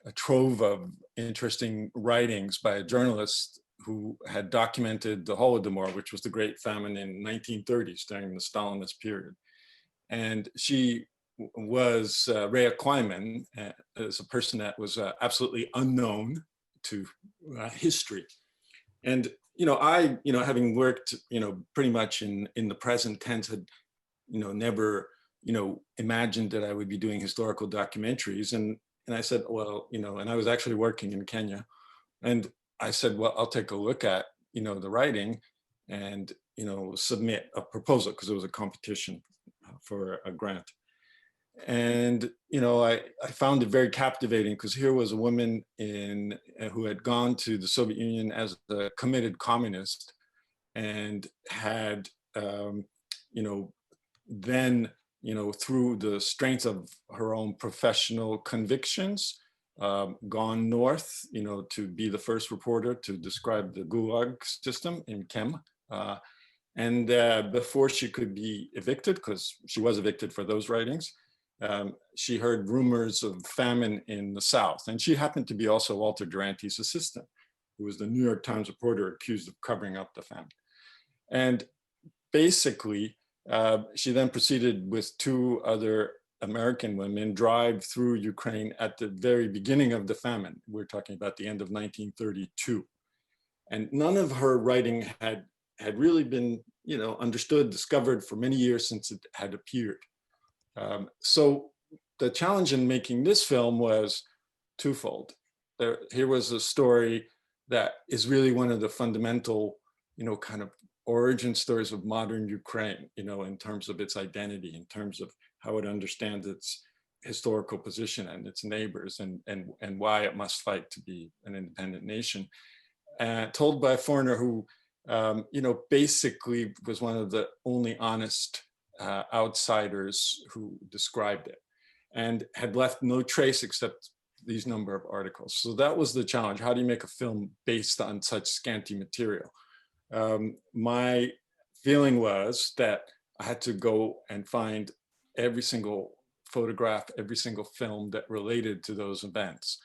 a trove of interesting writings by a journalist who had documented the Holodomor, which was the great famine in 1930s during the Stalinist period. And she was Rhea Kleiman, as a person that was absolutely unknown to history. And I, having worked, pretty much in the present tense, had, never, imagined that I would be doing historical documentaries. And I said, well, and I was actually working in Kenya, and I said, well, I'll take a look at, the writing and, submit a proposal, because it was a competition for a grant. And, I found it very captivating, because here was a woman who had gone to the Soviet Union as a committed communist and had, then, through the strength of her own professional convictions, gone north, to be the first reporter to describe the Gulag system in Kem. And before she could be evicted, because she was evicted for those writings, she heard rumors of famine in the South. And she happened to be also Walter Duranty's assistant, who was the New York Times reporter accused of covering up the famine. And basically, she then proceeded with two other American women drive through Ukraine at the very beginning of the famine. We're talking about the end of 1932. And none of her writing had really been, understood, discovered for many years since it had appeared. So the challenge in making this film was twofold. Here was a story that is really one of the fundamental, kind of origin stories of modern Ukraine, in terms of its identity, in terms of how it understands its historical position and its neighbors, and why it must fight to be an independent nation. Told by a foreigner who, basically was one of the only honest outsiders who described it, and had left no trace except these number of articles. So that was the challenge. How do you make a film based on such scanty material? My feeling was that I had to go and find every single photograph, every single film that related to those events.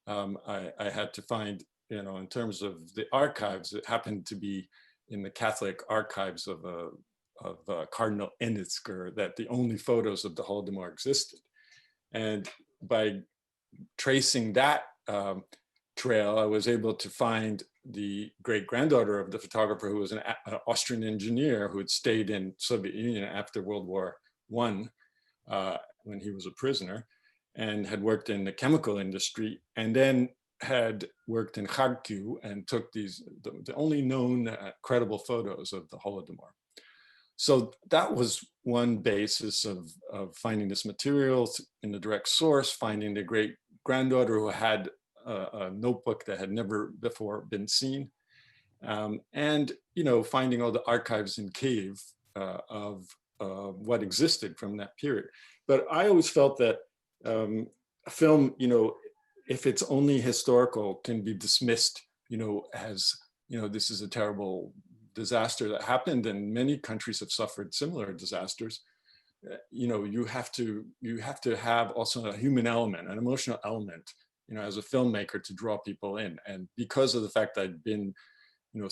I had to find, in terms of the archives, it happened to be in the Catholic archives of Cardinal Enitzker that the only photos of the Holodomor existed. And by tracing that trail, I was able to find the great-granddaughter of the photographer, who was an Austrian engineer who had stayed in Soviet Union after World War I, when he was a prisoner, and had worked in the chemical industry, and then had worked in Kharkiv and took the only known credible photos of the Holodomor. So that was one basis of finding this material in the direct source, finding the great-granddaughter who had a notebook that had never before been seen, and finding all the archives in Kyiv of what existed from that period. But I always felt that a film, if it's only historical, can be dismissed, as this is a terrible disaster that happened, and many countries have suffered similar disasters. You have to have also a human element, an emotional element, as a filmmaker, to draw people in. And because of the fact that I'd been,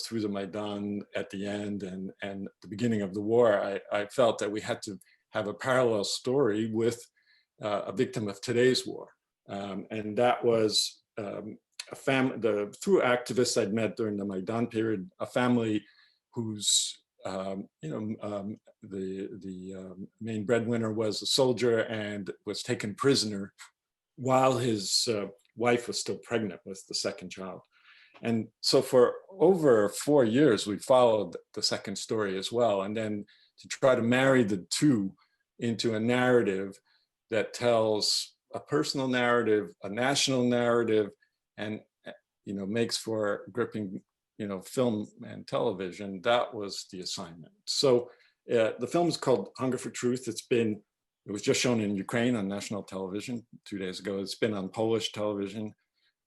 through the Maidan at the end and the beginning of the war, I felt that we had to have a parallel story with a victim of today's war. And that was a family, through activists I'd met during the Maidan period, a family whose the main breadwinner was a soldier and was taken prisoner while his wife was still pregnant with the second child. And so for over 4 years, we followed the second story as well. And then to try to marry the two into a narrative that tells a personal narrative, a national narrative, and makes for gripping film and television, that was the assignment. So the film is called Hunger for Truth. It was just shown in Ukraine on national television 2 days ago. It's been on Polish television.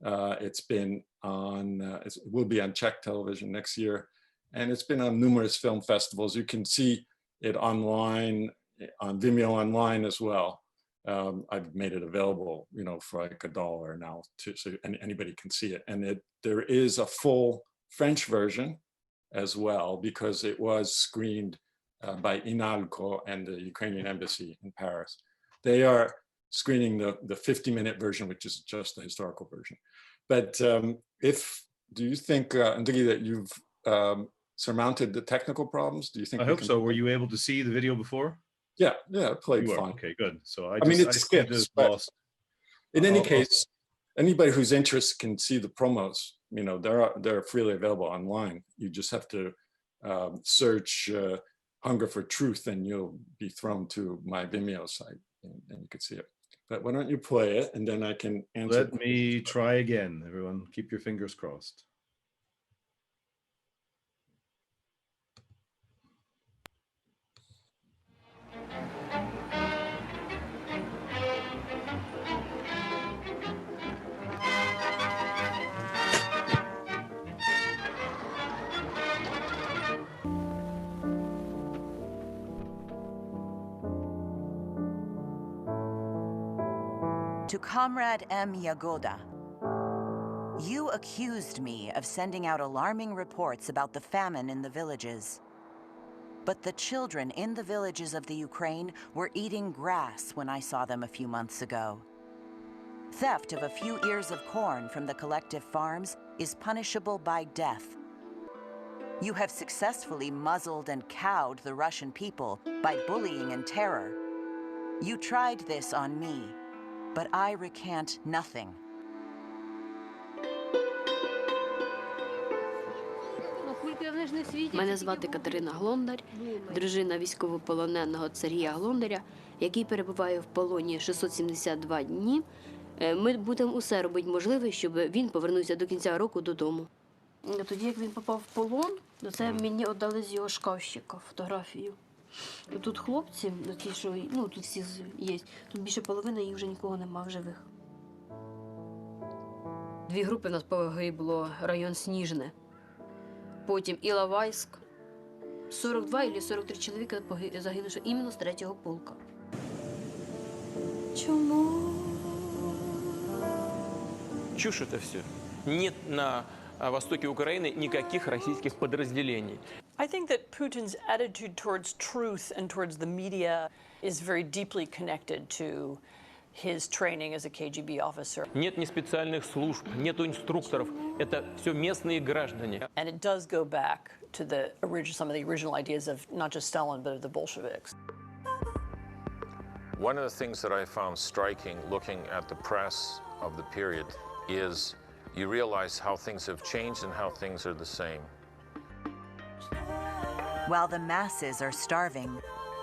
It's been on, it will be on Czech television next year. And it's been on numerous film festivals. You can see it online, on Vimeo online as well. I've made it available, for like $1 now, so anybody can see it. And there is a full French version as well, because it was screened by INALCO and the Ukrainian embassy in Paris. They are screening the 50-minute version, which is just the historical version. But do you think, Andrej, that you've surmounted the technical problems? Do you think? I hope so. Were you able to see the video before? Yeah, it played fine. Okay, good. So I mean, it skips, but lost. In any case, anybody who's interested can see the promos. You know, they're freely available online. You just have to search Hunger for Truth, and you'll be thrown to my Vimeo site, and you can see it. But why don't you play it, and then I can answer. Let me try again, everyone. Keep your fingers crossed. To Comrade M. Yagoda, you accused me of sending out alarming reports about the famine in the villages. But the children in the villages of the Ukraine were eating grass when I saw them a few months ago. Theft of a few ears of corn from the collective farms is punishable by death. You have successfully muzzled and cowed the Russian people by bullying and terror. You tried this on me, but I recant nothing. Мене звати Катерина Глондар, дружина військовополоненого Сергія Глондаря, який перебуває в полоні 672 дні. Ми будемо усе робити можливе, щоб він повернувся до кінця року додому. Тоді, як він попав в полон, це мені віддали з його шкафчика фотографію. Тут хлопці, ті, що, тут всі є, тут більше половини, їх вже нікого нема в живих. Дві групи в нас погибло, район Сніжне. Потім Іловайськ. 42 або 43 чоловіка загинули іменно з 3-го полка. Чому? Чушь это все. Нет на востоке Украины никаких российских подразделений. I think that Putin's attitude towards truth and towards the media is very deeply connected to his training as a KGB officer. Нет ни специальных служб, нету инструкторов. Это все местные граждане. And it does go back to some of the original ideas of not just Stalin, but of the Bolsheviks. One of the things that I found striking looking at the press of the period is you realize how things have changed and how things are the same. While the masses are starving,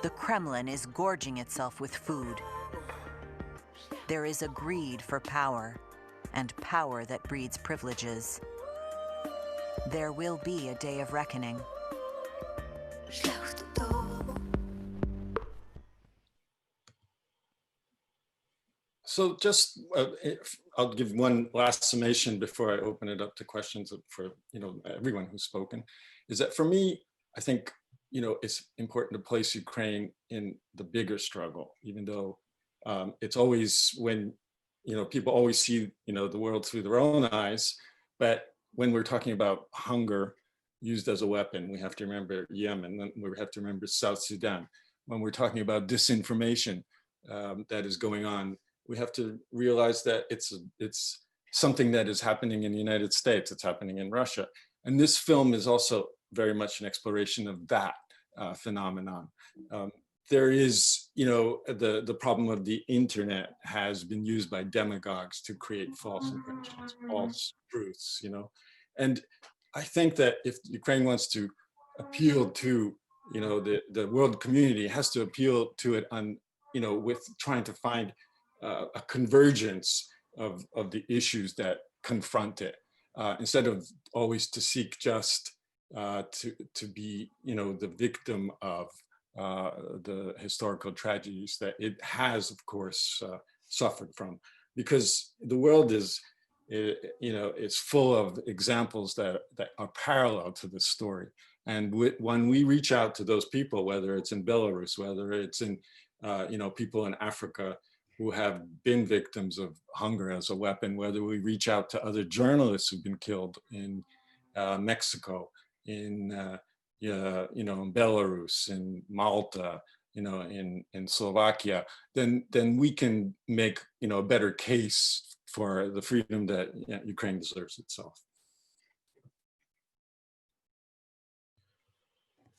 the Kremlin is gorging itself with food. There is a greed for power, and power that breeds privileges. There will be a day of reckoning. So just, I'll give one last summation before I open it up to questions for everyone who's spoken, is that for me, I think it's important to place Ukraine in the bigger struggle, even though it's always when people always see the world through their own eyes, but when we're talking about hunger used as a weapon, we have to remember Yemen, and we have to remember South Sudan. When we're talking about disinformation that is going on, we have to realize that it's something that is happening in the United States, it's happening in Russia. And this film is also very much an exploration of that phenomenon. There is, the problem of the internet has been used by demagogues to create false impressions, false truths, And I think that if Ukraine wants to appeal to, the world community, it has to appeal to it on, with trying to find a convergence of the issues that confront it, instead of always to seek just to be, the victim of the historical tragedies that it has, of course, suffered from, because the world is, it's full of examples that are parallel to this story. And when we reach out to those people, whether it's in Belarus, whether it's in, people in Africa who have been victims of hunger as a weapon, whether we reach out to other journalists who've been killed in Mexico, in in Belarus, in Malta, in Slovakia, then we can make a better case for the freedom that Ukraine deserves itself.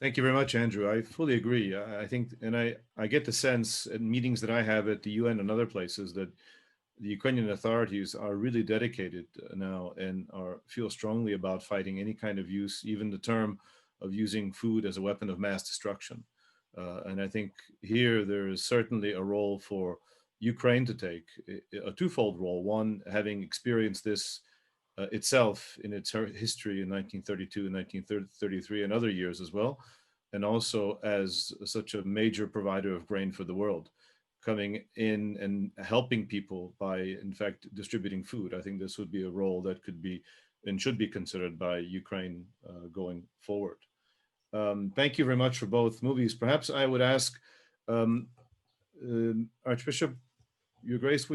Thank you very much, Andrew. I fully agree. I think, and I get the sense in meetings that I have at the UN and other places that the Ukrainian authorities are really dedicated now and feel strongly about fighting any kind of use, even the term of using food as a weapon of mass destruction. And I think here there is certainly a role for Ukraine to take, a twofold role. One, having experienced this itself in its history in 1932 and 1933 and other years as well, and also as such a major provider of grain for the world, coming in and helping people by, in fact, distributing food. I think this would be a role that could be and should be considered by Ukraine going forward. Thank you very much for both movies. Perhaps I would ask Archbishop, Your Grace,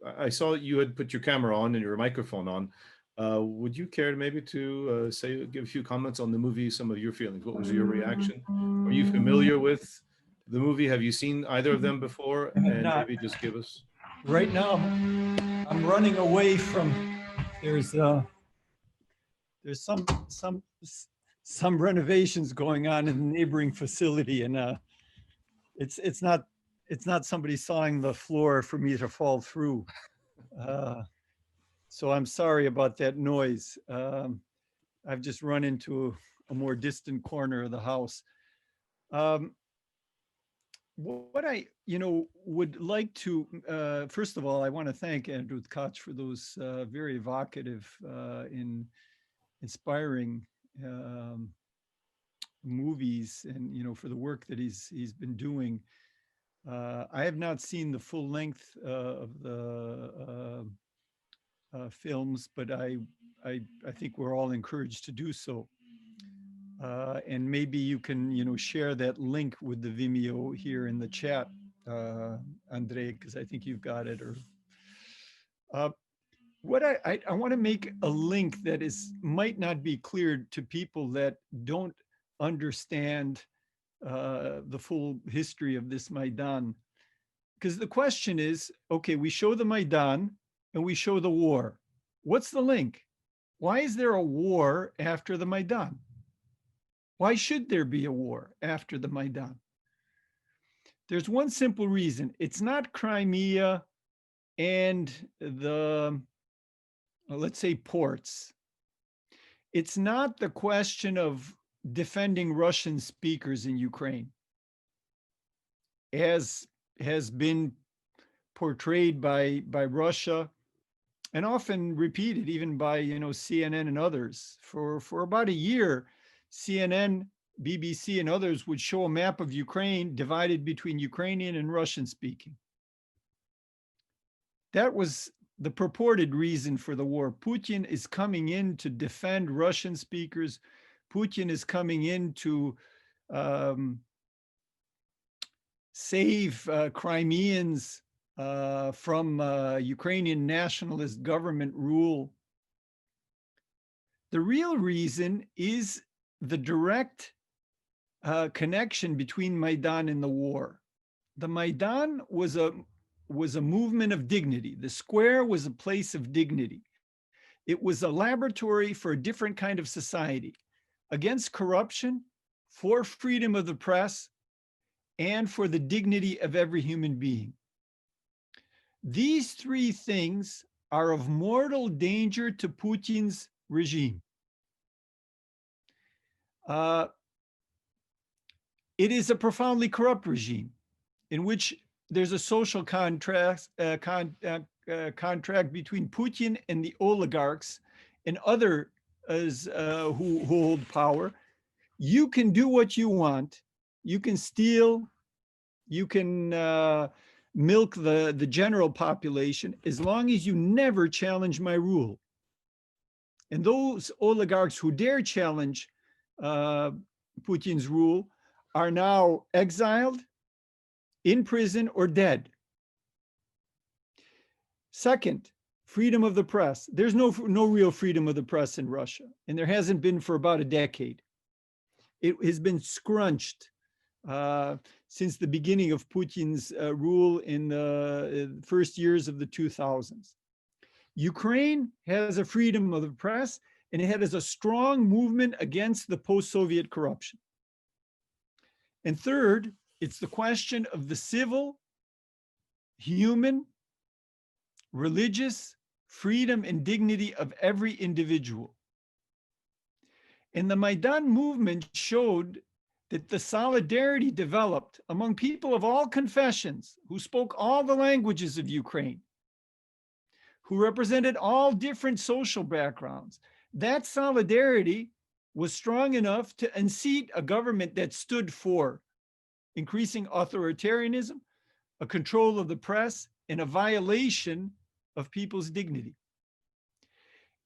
I saw you had put your camera on and your microphone on. Would you care maybe to give a few comments on the movie, some of your feelings? What was your reaction? Are you familiar with the movie? Have you seen either of them before? And maybe just give us. Right now, I'm running away from. There's some renovations going on in the neighboring facility, and it's not somebody sawing the floor for me to fall through. So I'm sorry about that noise. I've just run into a more distant corner of the house. What I, would like to, first of all, I want to thank Andrew Tkach for those very evocative and inspiring movies, and for the work that he's been doing. I have not seen the full length of the films, but I think we're all encouraged to do so. And maybe you can, share that link with the Vimeo here in the chat, Andrej, because I think you've got it. Or what I want to make a link that might not be clear to people that don't understand the full history of this Maidan, because the question is, okay, we show the Maidan and we show the war. What's the link? Why is there a war after the Maidan? Why should there be a war after the Maidan? There's one simple reason. It's not Crimea and the, let's say, ports. It's not the question of defending Russian speakers in Ukraine, as has been portrayed by Russia and often repeated even by CNN and others. For about a year, CNN, BBC, and others would show a map of Ukraine divided between Ukrainian and Russian speaking. That was the purported reason for the war. Putin is coming in to defend Russian speakers. Putin is coming in to save Crimeans from Ukrainian nationalist government rule. The real reason is the direct connection between Maidan and the war. The Maidan was a movement of dignity. The square was a place of dignity. It was a laboratory for a different kind of society, against corruption, for freedom of the press, and for the dignity of every human being. These three things are of mortal danger to Putin's regime. It is a profoundly corrupt regime in which there's a social contract between Putin and the oligarchs and others who hold power. You can do what you want. You can steal. You can milk the general population as long as you never challenge my rule. And those oligarchs who dare challenge Putin's rule are now exiled, in prison, or dead. Second, Freedom of the press. There's no real freedom of the press in Russia, and there hasn't been for about a decade. It has been scrunched since the beginning of Putin's rule in the first years of the 2000s. Ukraine has a freedom of the press, and it has a strong movement against the post-Soviet corruption. And third, it's the question of the civil, human, religious freedom and dignity of every individual. And the Maidan movement showed that the solidarity developed among people of all confessions who spoke all the languages of Ukraine, who represented all different social backgrounds. That solidarity was strong enough to unseat a government that stood for increasing authoritarianism, a control of the press, and a violation of people's dignity.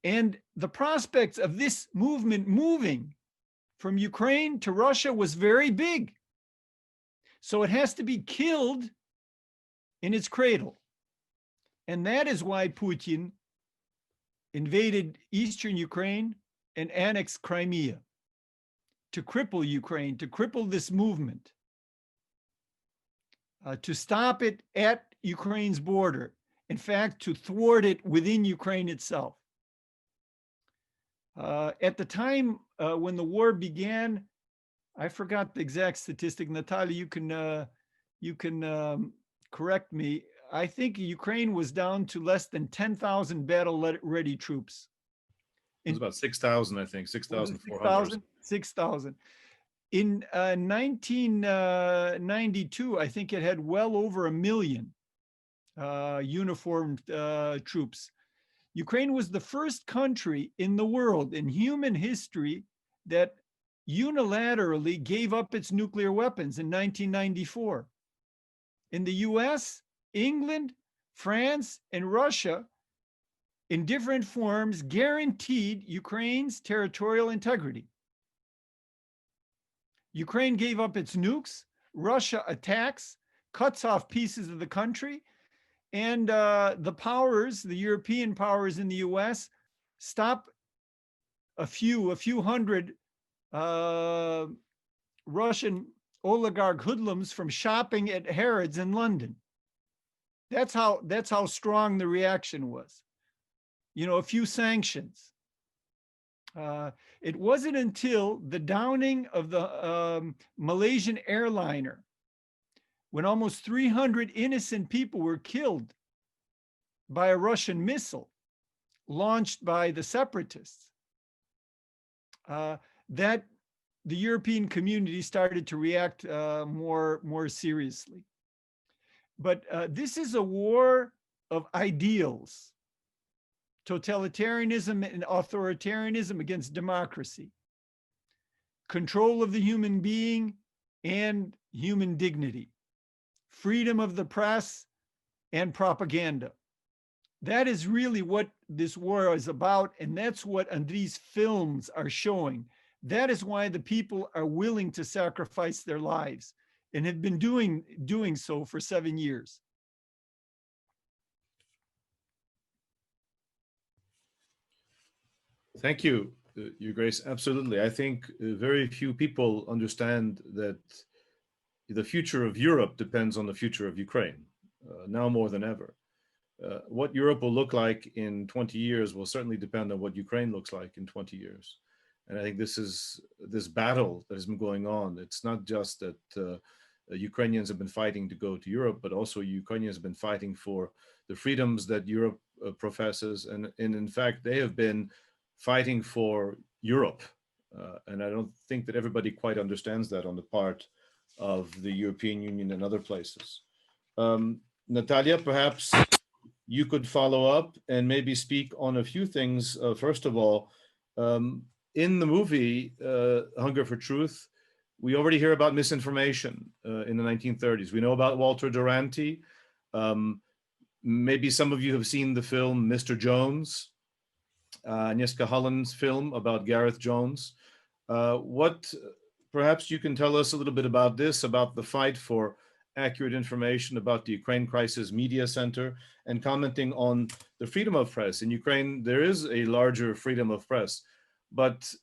And the prospects of this movement moving from Ukraine to Russia was very big. So it has to be killed in its cradle. And that is why Putin invaded eastern Ukraine and annexed Crimea, to cripple Ukraine, to cripple this movement, to stop it at Ukraine's border. In fact, to thwart it within Ukraine itself. At the time when the war began, I forgot the exact statistic. Nataliya, you can correct me. I think Ukraine was down to less than 10,000 battle-ready troops. It was about 6,000, I think, 6,400. 6,000. In 1992, I think it had well over 1 million uniformed troops. Ukraine was the first country in the world in human history that unilaterally gave up its nuclear weapons in 1994. In the US, England, France, and Russia, in different forms, guaranteed Ukraine's territorial integrity. Ukraine gave up its nukes, Russia attacks, cuts off pieces of the country, and the powers, the European powers in the US, stop a few hundred Russian oligarch hoodlums from shopping at Harrods in London. That's how strong the reaction was. You know, a few sanctions. It wasn't until the downing of the Malaysian airliner, when almost 300 innocent people were killed by a Russian missile launched by the separatists, that the European community started to react more seriously. But this is a war of ideals, totalitarianism and authoritarianism against democracy, control of the human being and human dignity, freedom of the press and propaganda. That is really what this war is about, and that's what Andrej's films are showing. That is why the people are willing to sacrifice their lives and have been doing so for 7 years. Thank you, Your Grace. Absolutely. I think very few people understand that the future of Europe depends on the future of Ukraine, now more than ever. What Europe will look like in 20 years will certainly depend on what Ukraine looks like in 20 years. And I think this battle that has been going on, it's not just that Ukrainians have been fighting to go to Europe, but also Ukrainians have been fighting for the freedoms that Europe professes. And in fact, they have been fighting for Europe. And I don't think that everybody quite understands that on the part of the European Union and other places. Nataliya, perhaps you could follow up and maybe speak on a few things. First of all, in the movie Hunger for Truth, we already hear about misinformation in the 1930s. We know about Walter Duranty. Maybe some of you have seen the film Mr. Jones, Agnieszka Holland's film about Gareth Jones. What perhaps you can tell us a little bit about this, about the fight for accurate information about the Ukraine Crisis Media Center and commenting on the freedom of press. In Ukraine, there is a larger freedom of press, but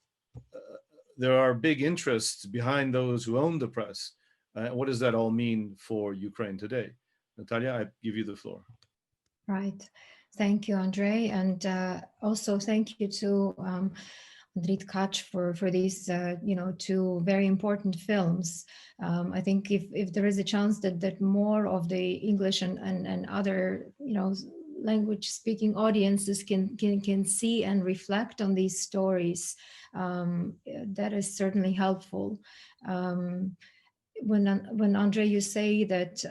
there are big interests behind those who own the press. What does that all mean for Ukraine today? Nataliya, I give you the floor. Right. Thank you, Andrej. And also thank you to Andrej Tkach for these, two very important films. I think if there is a chance that more of the English and other, language speaking audiences can see and reflect on these stories, that is certainly helpful. When Andrej, you say that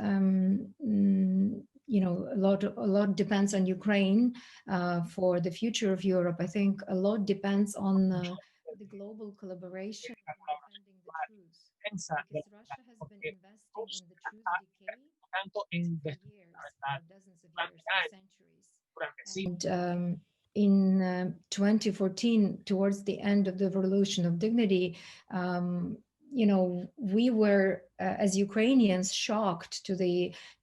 a lot depends on Ukraine for the future of Europe, I think a lot depends on the global collaboration in defending the truth. Because Russia has been investing in the truth decay for years, for dozens of years, for centuries. And in 2014, towards the end of the Revolution of Dignity, we were, as Ukrainians, shocked to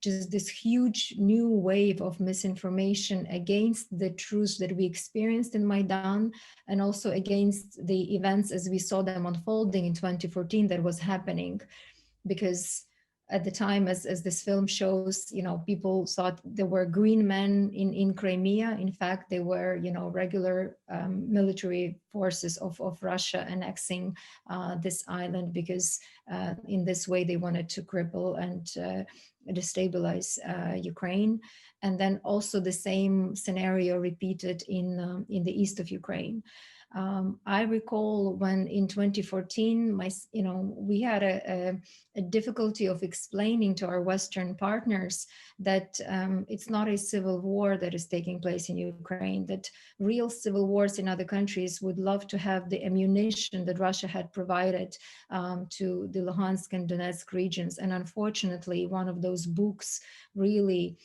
just this huge new wave of misinformation against the truths that we experienced in Maidan, and also against the events as we saw them unfolding in 2014 that was happening. Because at the time, as this film shows, people thought there were green men in Crimea. In fact, they were, regular military forces of Russia annexing this island, because in this way they wanted to cripple and destabilize Ukraine. And then also the same scenario repeated in the east of Ukraine. I recall when in 2014, we had a difficulty of explaining to our Western partners that it's not a civil war that is taking place in Ukraine, that real civil wars in other countries would love to have the ammunition that Russia had provided to the Luhansk and Donetsk regions. And unfortunately, one of those books really,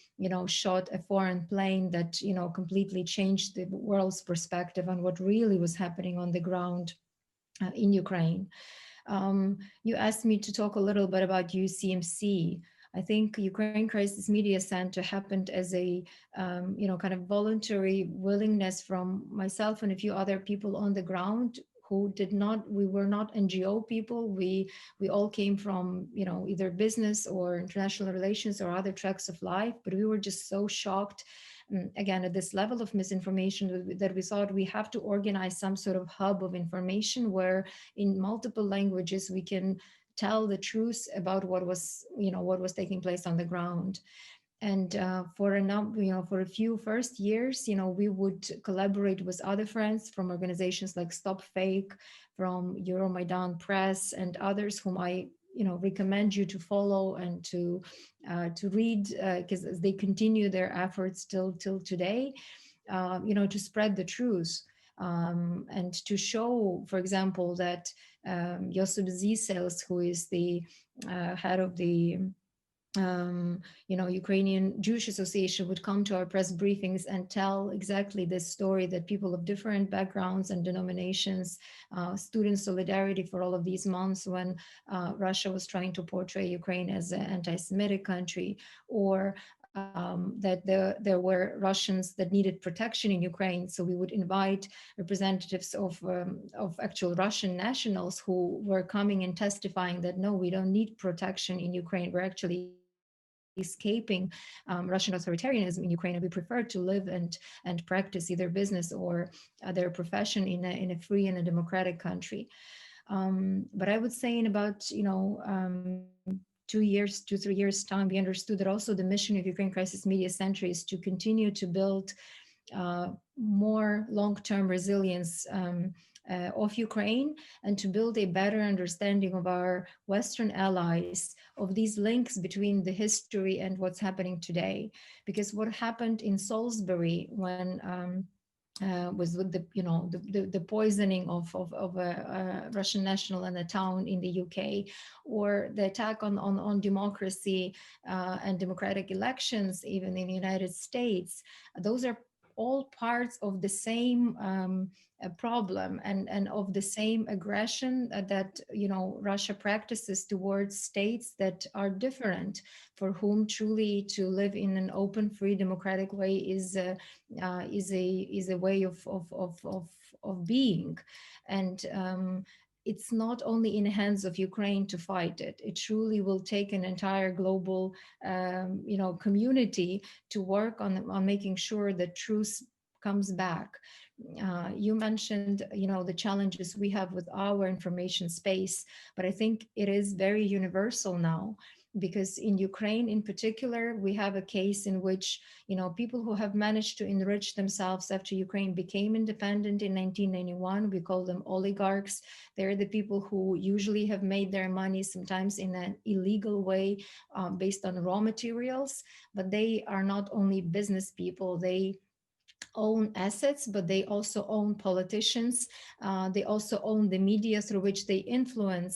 shot a foreign plane that, completely changed the world's perspective on what really was happening on the ground in Ukraine. You asked me to talk a little bit about UCMC. I think Ukraine Crisis Media Center happened as a, kind of voluntary willingness from myself and a few other people on the ground who we were not NGO people. We all came from, either business or international relations or other tracks of life, but we were just so shocked, again, at this level of misinformation that we thought we have to organize some sort of hub of information where in multiple languages we can tell the truth about what was taking place on the ground. And for a few first years, we would collaborate with other friends from organizations like Stop Fake, from Euromaidan Press, and others whom I recommend you to follow and to read, because they continue their efforts till today, to spread the truth. And to show, for example, that Josip Zisels, who is the head of the Ukrainian Jewish Association, would come to our press briefings and tell exactly this story, that people of different backgrounds and denominations stood in solidarity for all of these months when Russia was trying to portray Ukraine as an anti-Semitic country, or that there were Russians that needed protection in Ukraine. So we would invite representatives of actual Russian nationals who were coming and testifying that, no, we don't need protection in Ukraine. We're actually escaping Russian authoritarianism in Ukraine, and we prefer to live and practice either business or their profession in a free and a democratic country. But I would say in about 2-3 years time, we understood that also the mission of Ukraine Crisis Media Center is to continue to build more long-term resilience of Ukraine, and to build a better understanding of our Western allies, of these links between the history and what's happening today. Because what happened in Salisbury when was with the poisoning of a Russian national in a town in the UK, or the attack on democracy and democratic elections even in the United States, those are all parts of the same problem and of the same aggression that Russia practices towards states that are different, for whom truly to live in an open, free, democratic way is a way of being. And it's not only in the hands of Ukraine to fight it. It truly will take an entire global, community to work on making sure that truth comes back. You mentioned, the challenges we have with our information space, but I think it is very universal now. Because in Ukraine in particular, we have a case in which, people who have managed to enrich themselves after Ukraine became independent in 1991, we call them oligarchs. They're the people who usually have made their money, sometimes in an illegal way, based on raw materials, but they are not only business people, they own assets, but they also own politicians. They also own the media through which they influence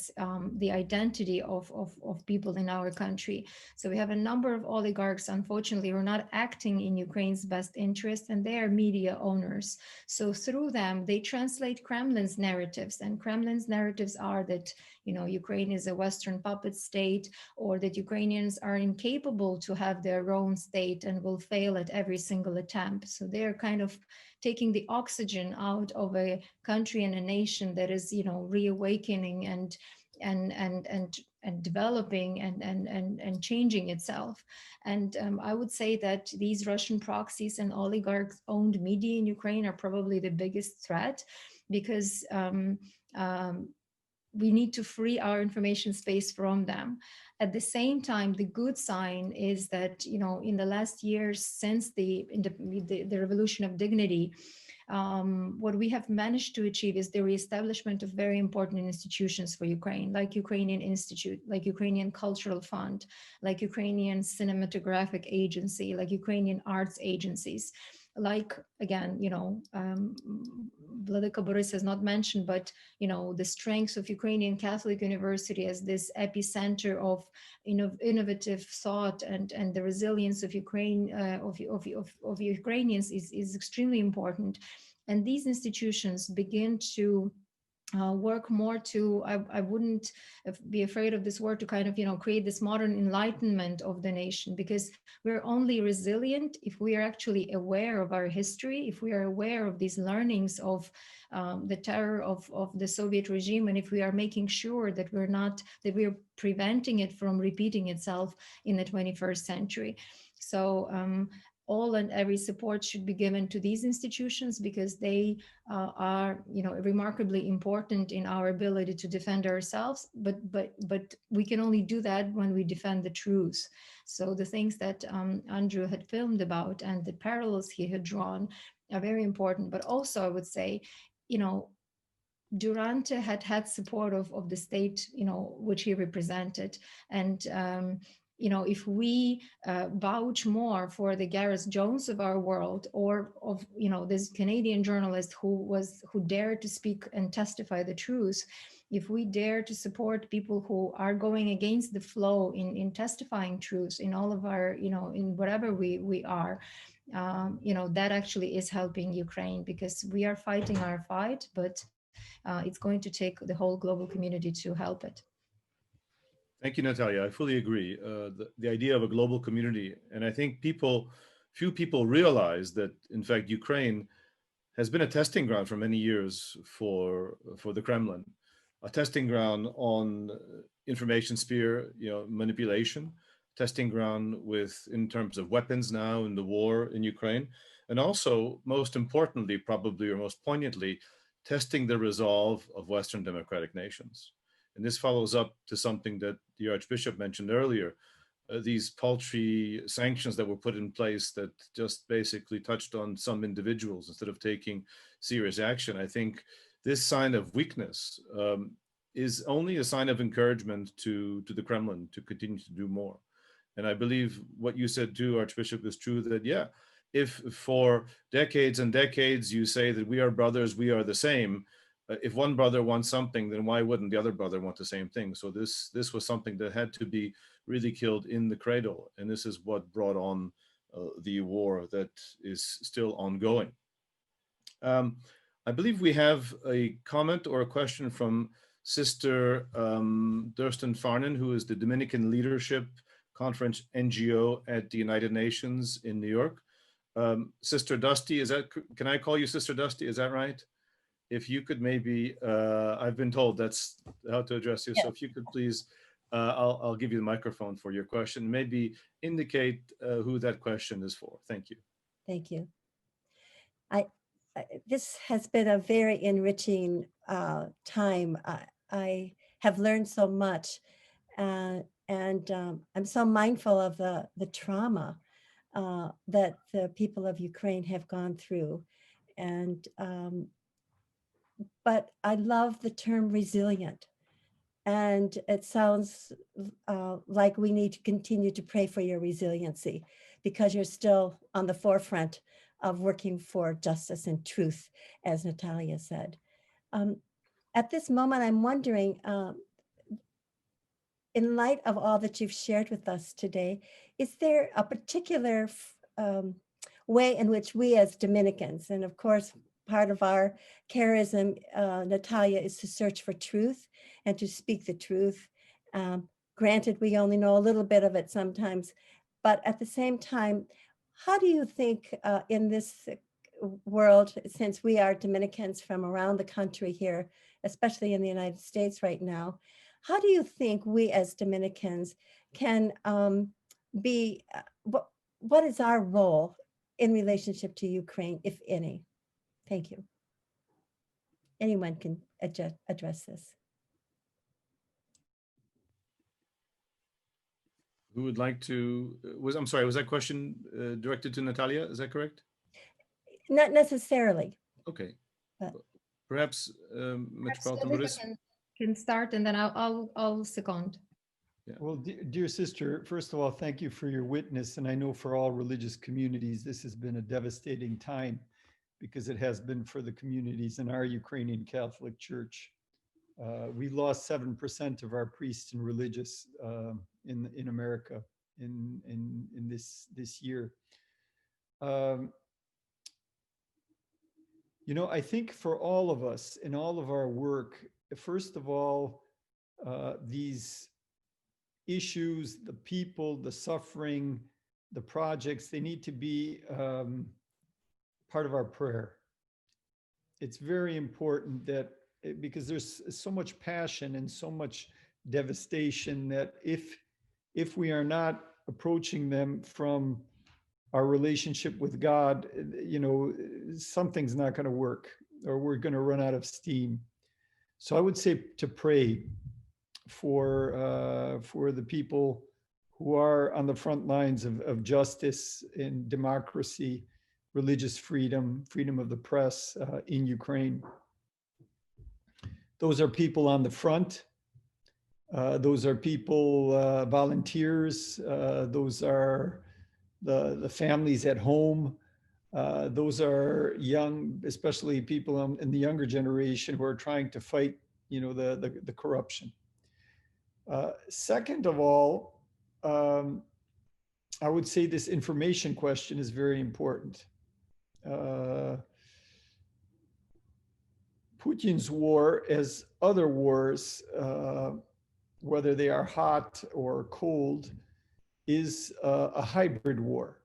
the identity of people in our country. So we have a number of oligarchs, unfortunately, who are not acting in Ukraine's best interest, and they are media owners. So through them, they translate Kremlin's narratives, and Kremlin's narratives are that, Ukraine is a Western puppet state, or that Ukrainians are incapable to have their own state and will fail at every single attempt. So they're kind of taking the oxygen out of a country and a nation that is, reawakening and developing and changing itself. And I would say that these Russian proxies and oligarchs owned media in Ukraine are probably the biggest threat, because we need to free our information space from them. At the same time, the good sign is that, in the last years since the revolution of dignity, what we have managed to achieve is the reestablishment of very important institutions for Ukraine, like Ukrainian Institute, like Ukrainian Cultural Fund, like Ukrainian Cinematographic Agency, like Ukrainian Arts Agencies. Like, again, Vladika Borys has not mentioned, but, the strengths of Ukrainian Catholic University as this epicenter of innovative thought and the resilience of Ukraine, of Ukrainians is extremely important. And these institutions begin to work more to, I wouldn't be afraid of this word, to kind of, create this modern enlightenment of the nation, because we're only resilient if we are actually aware of our history, if we are aware of these learnings of the terror of the Soviet regime, and if we are making sure that we're preventing it from repeating itself in the 21st century. So all and every support should be given to these institutions, because they are, remarkably important in our ability to defend ourselves. But we can only do that when we defend the truth. So the things that Andrew had filmed about and the parallels he had drawn are very important. But also, I would say, Durante had support of the state, which he represented, and if we vouch more for the Gareth Jones of our world, or of this Canadian journalist who dared to speak and testify the truth, if we dare to support people who are going against the flow in testifying truth in all of our, in whatever we are, that actually is helping Ukraine, because we are fighting our fight, but it's going to take the whole global community to help it. Thank you, Nataliya. I fully agree. The idea of a global community, and I think few people realize that, in fact, Ukraine has been a testing ground for many years for the Kremlin, a testing ground on information sphere, manipulation, testing ground in terms of weapons now in the war in Ukraine, and also, most importantly, probably, or most poignantly, testing the resolve of Western democratic nations. And this follows up to something that the Archbishop mentioned earlier, these paltry sanctions that were put in place that just basically touched on some individuals instead of taking serious action. I think this sign of weakness is only a sign of encouragement to the Kremlin to continue to do more. And I believe what you said too, Archbishop, is true, that, yeah, if for decades and decades you say that we are brothers, we are the same, if one brother wants something, then why wouldn't the other brother want the same thing? So this was something that had to be really killed in the cradle. And this is what brought on the war that is still ongoing. I believe we have a comment or a question from Sister Durston Farnan, who is the Dominican Leadership Conference NGO at the United Nations in New York. Sister Dusty, can I call you Sister Dusty? Is that right? If you could maybe, I've been told that's how to address you. Yeah. So if you could please, I'll give you the microphone for your question. Maybe indicate who that question is for. Thank you. Thank you. This has been a very enriching time. I have learned so much, and I'm so mindful of the trauma that the people of Ukraine have gone through. And but I love the term resilient. And it sounds like we need to continue to pray for your resiliency, because you're still on the forefront of working for justice and truth, as Nataliya said. At this moment, I'm wondering, in light of all that you've shared with us today, is there a particular way in which we as Dominicans, and of course, part of our charism, Nataliya, is to search for truth and to speak the truth. Granted, we only know a little bit of it sometimes, but at the same time, how do you think in this world, since we are Dominicans from around the country here, especially in the United States right now, how do you think we as Dominicans can be, what is our role in relationship to Ukraine, if any? Thank you. Anyone can address this. Who would like to, I'm sorry, was that question directed to Nataliya? Is that correct? Not necessarily. Okay. Perhaps Metropolitan Borys can start, and then I'll second. Yeah. Well, dear sister, first of all, thank you for your witness. And I know for all religious communities, this has been a devastating time, because it has been for the communities in our Ukrainian Catholic Church. We lost 7% of our priests and religious in America in this year. You know, I think for all of us in all of our work, first of all, these issues, the people, the suffering, the projects, they need to be part of our prayer. It's very important that, because there's so much passion and so much devastation, that if we are not approaching them from our relationship with God, you know, something's not going to work, or we're going to run out of steam. So I would say to pray for the people who are on the front lines of justice and democracy, religious freedom, freedom of the press in Ukraine. Those are people on the front. Those are people, volunteers. Those are the families at home. Those are young, especially people in the younger generation who are trying to fight, you know, the corruption. Second of all, I would say this information question is very important. Putin's war, as other wars, whether they are hot or cold, is a hybrid war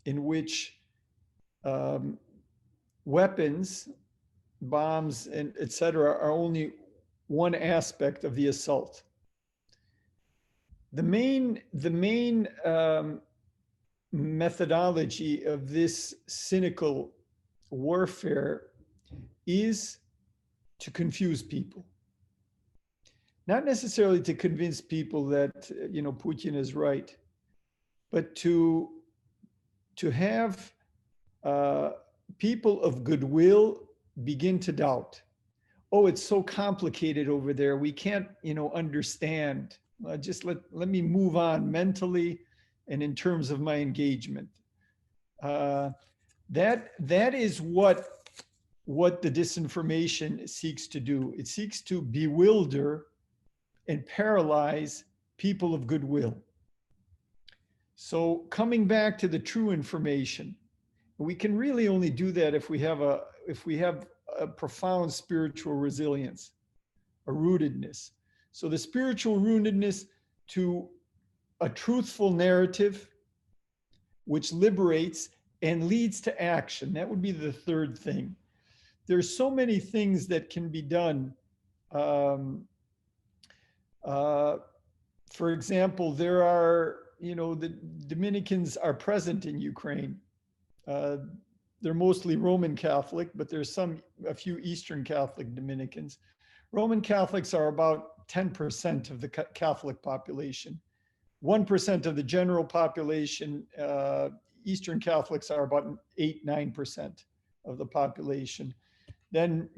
in which weapons, bombs, and etc. are only one aspect of the assault. The main methodology of this cynical warfare is to confuse people. Not necessarily to convince people that, you know, Putin is right, but to have people of goodwill begin to doubt. Oh, it's so complicated over there. We can't, you know, understand. Just let me move on mentally and in terms of my engagement. That is what the disinformation seeks to do. It seeks to bewilder and paralyze people of goodwill. So coming back to the true information, we can really only do that if we have a profound spiritual resilience, a rootedness. So the spiritual rootedness to a truthful narrative, which liberates and leads to action. That would be the third thing. There's so many things that can be done. For example, there are, the Dominicans are present in Ukraine. They're mostly Roman Catholic, but there's a few Eastern Catholic Dominicans. Roman Catholics are about 10% of the Catholic population. 1% of the general population. Eastern Catholics are about 8-9% of the population. Then,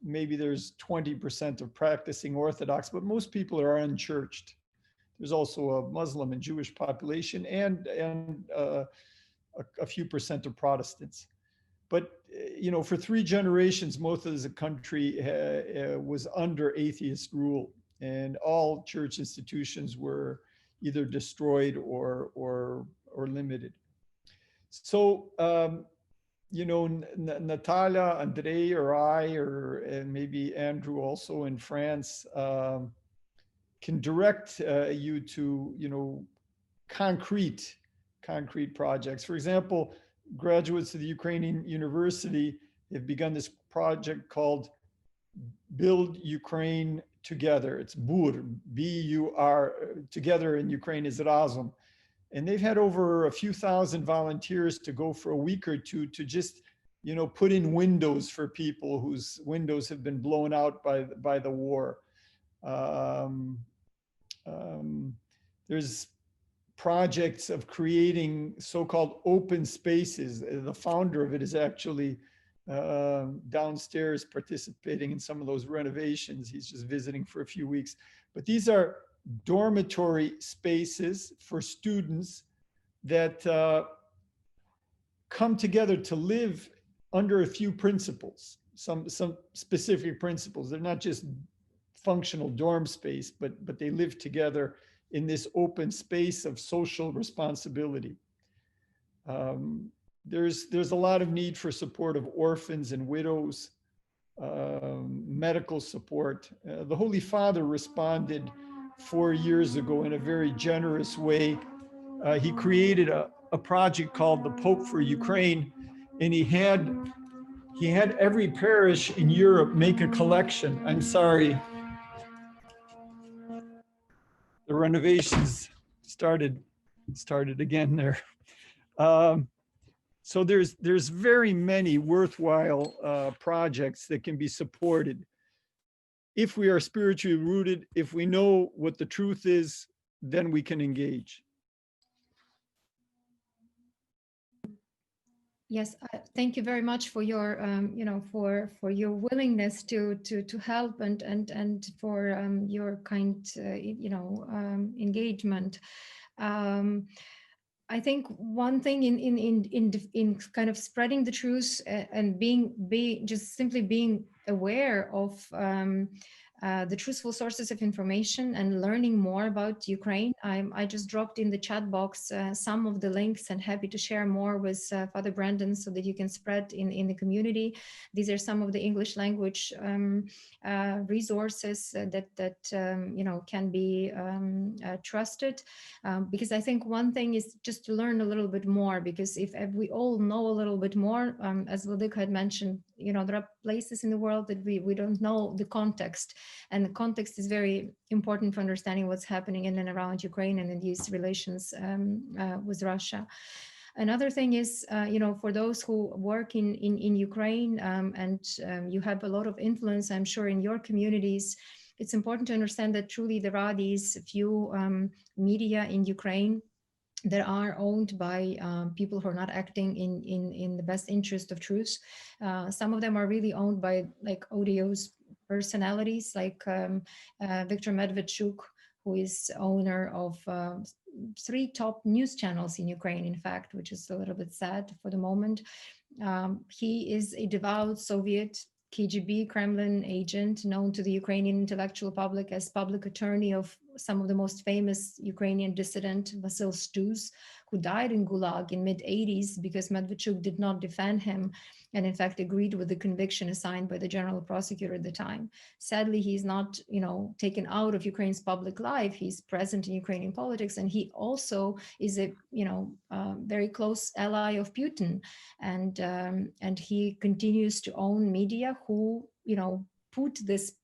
maybe there's 20% of practicing Orthodox, but most people are unchurched. There's also a Muslim and Jewish population and a few percent of Protestants. But, for 3 generations, most of the country was under atheist rule, and all church institutions were either destroyed or limited. So, Nataliya, Andrej, or I, and maybe Andrew also in France, can direct you to, concrete projects. For example, graduates of the Ukrainian University have begun this project called Build Ukraine Together. It's BUR, B-U-R, together in Ukraine is Razum. And they've had over a few thousand volunteers to go for a week or two to just, put in windows for people whose windows have been blown out by the war. There's projects of creating so-called open spaces. The founder of it is actually downstairs participating in some of those renovations. He's just visiting for a few weeks. But these are dormitory spaces for students that come together to live under a few principles, some specific principles. They're not just functional dorm space, but they live together in this open space of social responsibility. There's a lot of need for support of orphans and widows, medical support. The Holy Father responded 4 years ago in a very generous way. He created a project called the Pope for Ukraine, and he had every parish in Europe make a collection. I'm sorry. The renovations started again there. So there's very many worthwhile projects that can be supported. If we are spiritually rooted, if we know what the truth is, then we can engage. Yes, thank you very much for your, for your willingness to help and for your kind, engagement. I think one thing in kind of spreading the truth and just simply being aware of the truthful sources of information and learning more about Ukraine. I just dropped in the chat box some of the links and happy to share more with Father Brandon so that you can spread in the community. These are some of the English language resources that can be trusted, because I think one thing is just to learn a little bit more, because if we all know a little bit more, as Vladika had mentioned, there are places in the world that we don't know the context, and the context is very important for understanding what's happening in and around Ukraine and in these relations with Russia. Another thing is, for those who work in Ukraine and you have a lot of influence, I'm sure, in your communities, it's important to understand that truly there are these few media in Ukraine that are owned by people who are not acting in the best interest of truth. Some of them are really owned by like odious personalities like Viktor Medvedchuk, who is owner of 3 top news channels in Ukraine, in fact, which is a little bit sad for the moment. He is a devout Soviet KGB Kremlin agent known to the Ukrainian intellectual public as public attorney of some of the most famous Ukrainian dissident, Vasil Stuz, who died in Gulag in mid-80s because Medvedchuk did not defend him and in fact agreed with the conviction assigned by the general prosecutor at the time. Sadly, he's not, taken out of Ukraine's public life. He's present in Ukrainian politics, and he also is a, very close ally of Putin, and he continues to own media who, put this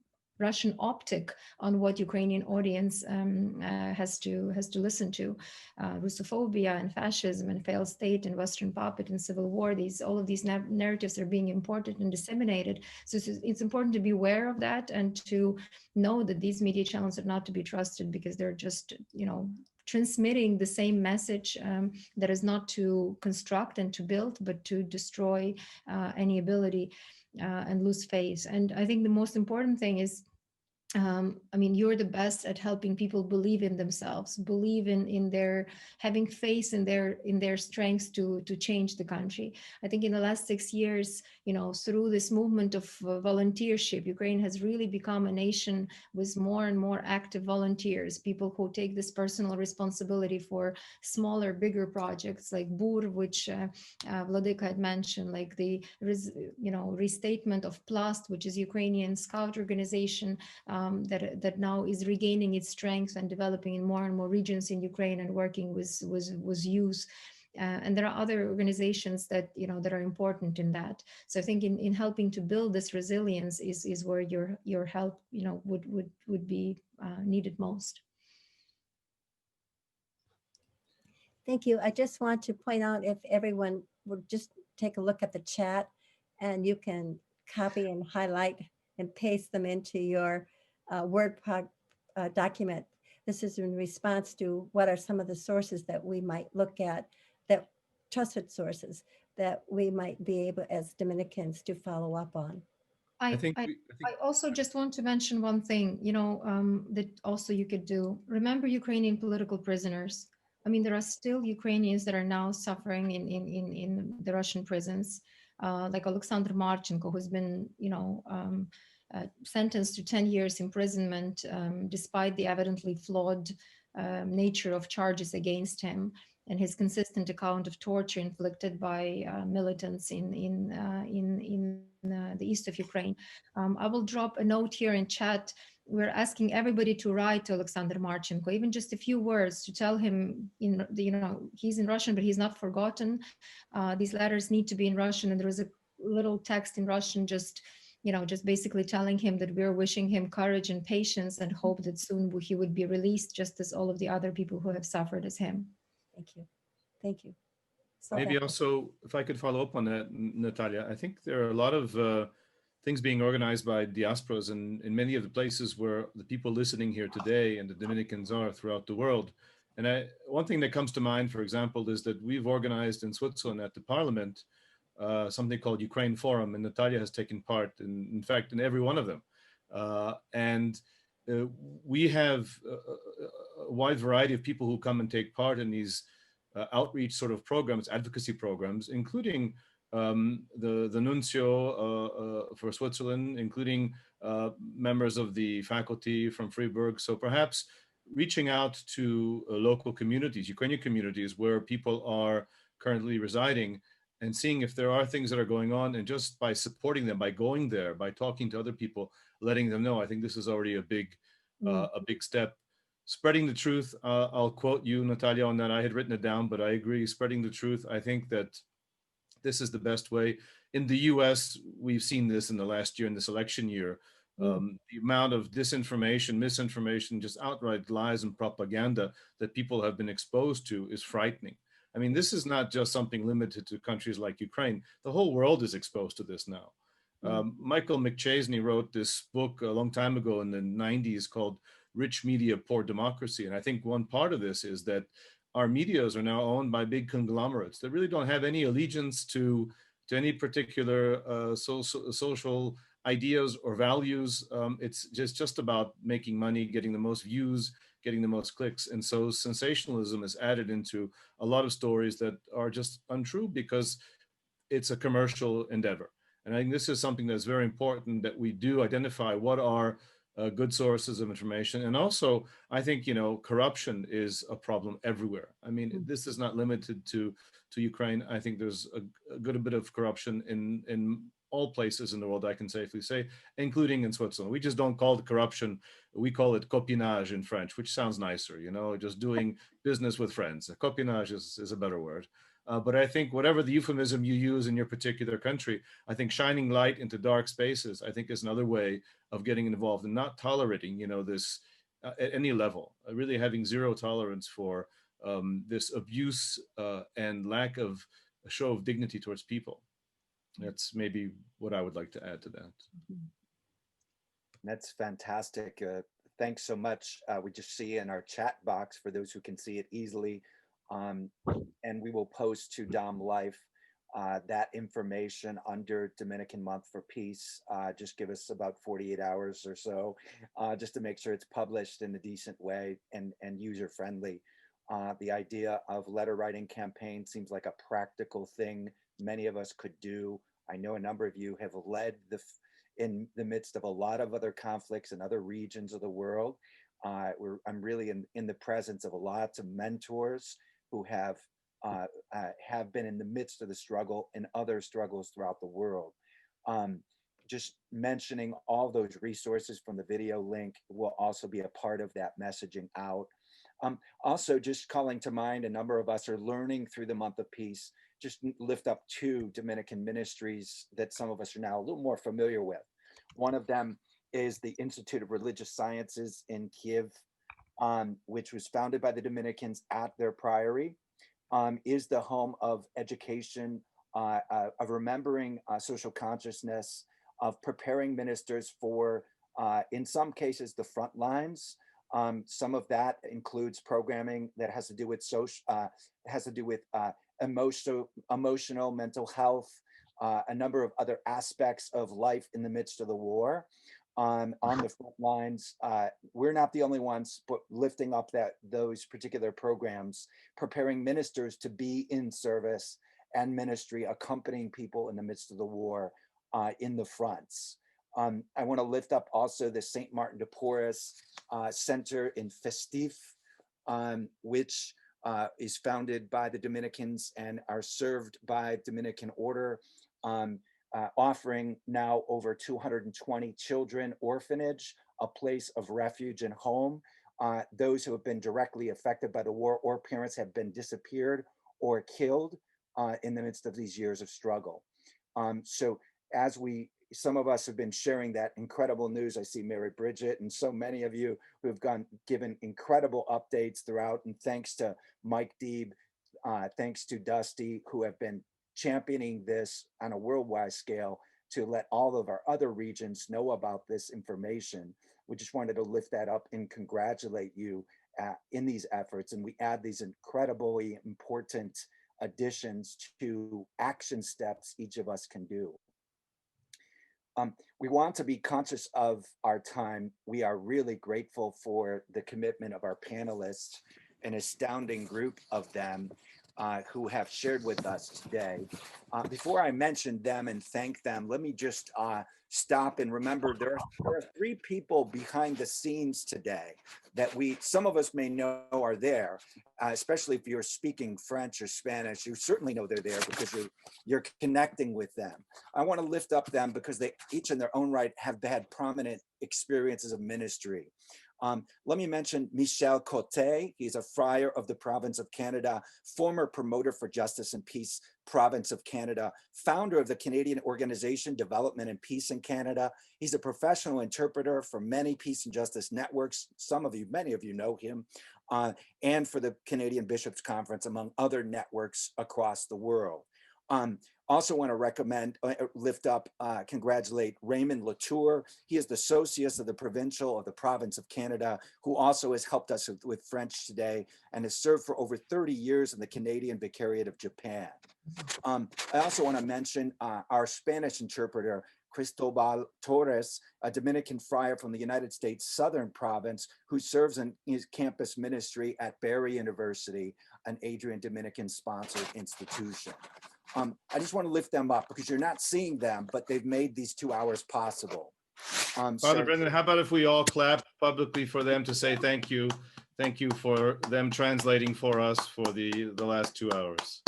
Russian optic on what Ukrainian audience has to listen to. Russophobia and fascism and failed state and Western puppet and civil war, all of these narratives are being imported and disseminated. So it's important to be aware of that and to know that these media channels are not to be trusted because they're just, transmitting the same message that is not to construct and to build, but to destroy any ability and lose face. And I think the most important thing is, you're the best at helping people believe in themselves, believe in their, having faith in their strengths to change the country. I think in the last 6 years, through this movement of volunteership, Ukraine has really become a nation with more and more active volunteers, people who take this personal responsibility for smaller, bigger projects like BUR, which Vladika had mentioned, like the restatement of PLAST, which is Ukrainian Scout organization, that now is regaining its strength and developing in more and more regions in Ukraine and working with youth. And there are other organizations that that are important in that. So I think in helping to build this resilience is where your help would be needed most. Thank you. I just want to point out, if everyone would just take a look at the chat, and you can copy and highlight and paste them into your Word document. This is in response to what are some of the sources that we might look at, that trusted sources that we might be able as Dominicans to follow up on. I also just want to mention one thing, that also you could do. Remember Ukrainian political prisoners. There are still Ukrainians that are now suffering in the Russian prisons, like Alexander Marchenko, who's been, sentenced to 10 years imprisonment, despite the evidently flawed nature of charges against him and his consistent account of torture inflicted by militants in the east of Ukraine. I will drop a note here in chat. We're asking everybody to write to Alexander Marchenko, even just a few words to tell him, he's in Russian, but he's not forgotten. These letters need to be in Russian, and there is a little text in Russian just basically telling him that we're wishing him courage and patience and hope that soon he would be released, just as all of the other people who have suffered as him. Thank you. Thank you. So maybe also, if I could follow up on that, Nataliya, I think there are a lot of things being organized by diasporas in many of the places where the people listening here today and the Dominicans are throughout the world. And one thing that comes to mind, for example, is that we've organized in Switzerland at the Parliament something called Ukrainian Forum, and Nataliya has taken part in fact, in every one of them. We have a wide variety of people who come and take part in these outreach sort of programs, advocacy programs, including the nuncio for Switzerland, including members of the faculty from Fribourg. So perhaps reaching out to local communities, Ukrainian communities where people are currently residing, and seeing if there are things that are going on, and just by supporting them, by going there, by talking to other people, letting them know. I think this is already a big step. Spreading the truth. I'll quote you, Nataliya, on that. I had written it down, but I agree. Spreading the truth. I think that this is the best way. In the U.S., we've seen this in the last year, in this election year. The amount of disinformation, misinformation, just outright lies and propaganda that people have been exposed to is frightening. This is not just something limited to countries like Ukraine. The whole world is exposed to this now. Michael McChesney wrote this book a long time ago in the 90s called Rich Media, Poor Democracy. And I think one part of this is that our medias are now owned by big conglomerates that really don't have any allegiance to any particular social ideas or values. It's just about making money, getting the most views, getting the most clicks. And so sensationalism is added into a lot of stories that are just untrue because it's a commercial endeavor. And I think this is something that's very important, that we do identify what are good sources of information. And also, I think, you know, corruption is a problem everywhere. I mean, this is not limited to Ukraine. I think there's a good bit of corruption in all places in the world, I can safely say, including in Switzerland. We just don't call it corruption. We call it copinage in French, which sounds nicer, you know, just doing business with friends. Copinage is a better word. But I think whatever the euphemism you use in your particular country, I think shining light into dark spaces, I think is another way of getting involved and not tolerating, you know, this at any level, really having zero tolerance for this abuse and lack of a show of dignity towards people. That's maybe what I would like to add to that. That's fantastic. Thanks so much. We just see in our chat box for those who can see it easily. And we will post to Dom Life that information under Dominican Month for Peace. Just give us about 48 hours or so, just to make sure it's published in a decent way and user-friendly. The idea of letter writing campaign seems like a practical thing many of us could do. I know a number of you have led in the midst of a lot of other conflicts in other regions of the world. I'm really in the presence of lots of mentors who have been in the midst of the struggle and other struggles throughout the world. Just mentioning all those resources from the video link will also be a part of that messaging out. Also, just calling to mind, a number of us are learning through the month of peace. Just lift up two Dominican ministries that some of us are now a little more familiar with. One of them is the Institute of Religious Sciences in Kiev, which was founded by the Dominicans at their priory, is the home of education, of remembering social consciousness, of preparing ministers for, in some cases, the front lines. Some of that includes programming that has to do with emotional, mental health, a number of other aspects of life in the midst of the war. On the front lines, we're not the only ones, but lifting up those particular programs, preparing ministers to be in service and ministry, accompanying people in the midst of the war in the fronts. I want to lift up also the St. Martin de Porres Center in Festif, which is founded by the Dominicans and are served by Dominican Order, offering now over 220 children orphanage, a place of refuge and home. Those who have been directly affected by the war or parents have been disappeared or killed in the midst of these years of struggle. So as some of us have been sharing that incredible news. I see Mary Bridget and so many of you who have given incredible updates throughout. And thanks to Mike Deeb, thanks to Dusty, who have been championing this on a worldwide scale to let all of our other regions know about this information. We just wanted to lift that up and congratulate you in these efforts. And we add these incredibly important additions to action steps each of us can do. We want to be conscious of our time. We are really grateful for the commitment of our panelists, an astounding group of them who have shared with us today. Before I mention them and thank them, let me just stop and remember there are three people behind the scenes today that some of us may know are there, especially if you're speaking French or Spanish. You certainly know they're there because you're connecting with them. I want to lift up them because they each in their own right have had prominent experiences of ministry. Let me mention Michel Cote. He's a friar of the province of Canada, former promoter for justice and peace, province of Canada, founder of the Canadian Organization Development and Peace in Canada. He's a professional interpreter for many peace and justice networks. Many of you know him, and for the Canadian Bishops' Conference, among other networks across the world. Also want to congratulate Raymond Latour. He is the Socius of the Provincial of the Province of Canada, who also has helped us with French today and has served for over 30 years in the Canadian Vicariate of Japan. I also want to mention our Spanish interpreter, Cristobal Torres, a Dominican friar from the United States Southern Province, who serves in his campus ministry at Barry University, an Adrian Dominican-sponsored institution. I just want to lift them up because you're not seeing them, but they've made these 2 hours possible. Father Brendan, how about if we all clap publicly for them to say thank you? Thank you for them translating for us for the last 2 hours.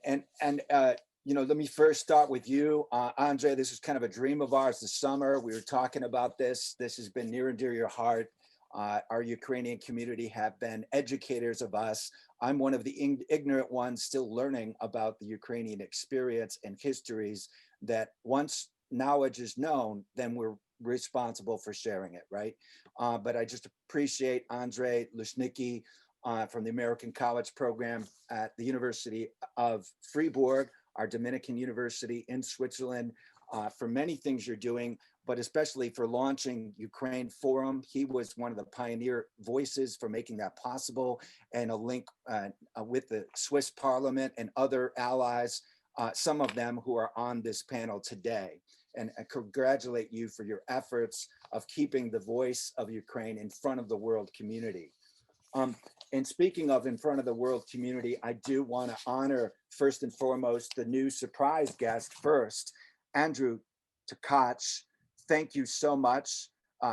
And you know, let me first start with you, Andrej. This is kind of a dream of ours this summer. We were talking about this. This has been near and dear to your heart. Our Ukrainian community have been educators of us. I'm one of the ignorant ones still learning about the Ukrainian experience and histories that once knowledge is known, then we're responsible for sharing it, right? But I just appreciate Andrej Lushnyky from the American College program at the University of Fribourg, our Dominican University in Switzerland, for many things you're doing, but especially for launching Ukrainian Forum. He was one of the pioneer voices for making that possible, and a link with the Swiss Parliament and other allies, some of them who are on this panel today. And I congratulate you for your efforts of keeping the voice of Ukraine in front of the world community. And speaking of in front of the world community, I do want to honor first and foremost the new surprise guest first, Andrej Tkach. Thank you so much.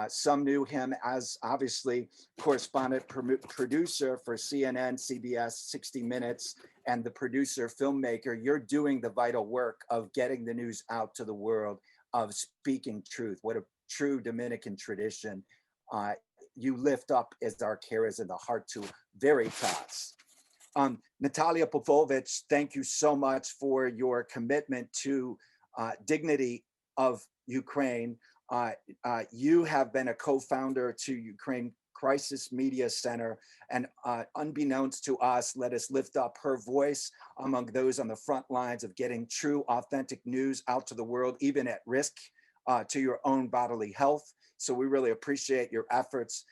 Some knew him as obviously correspondent producer for CNN, CBS, 60 Minutes, and the producer filmmaker. You're doing the vital work of getting the news out to the world, of speaking truth. What a true Dominican tradition. You lift up as our carers in the heart to Veritas. Nataliya Popovych, thank you so much for your commitment to dignity of Ukraine. You have been a co-founder to Ukraine Crisis Media Center, and unbeknownst to us, let us lift up her voice among those on the front lines of getting true, authentic news out to the world, even at risk to your own bodily health. So we really appreciate your efforts.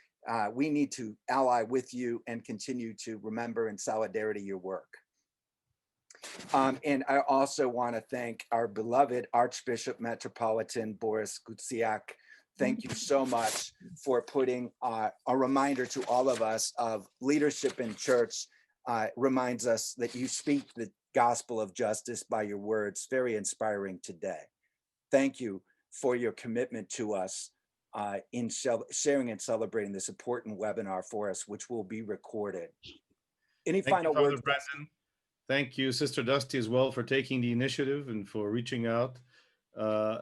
We need to ally with you and continue to remember in solidarity your work. And I also want to thank our beloved Archbishop Metropolitan Borys Gudziak. Thank you so much for putting a reminder to all of us of leadership in church. Reminds us that you speak the gospel of justice by your words. Very inspiring today. Thank you for your commitment to us in sharing and celebrating this important webinar for us, which will be recorded. Any final words? Brendan. Thank you, Sister Dusty, as well, for taking the initiative and for reaching out.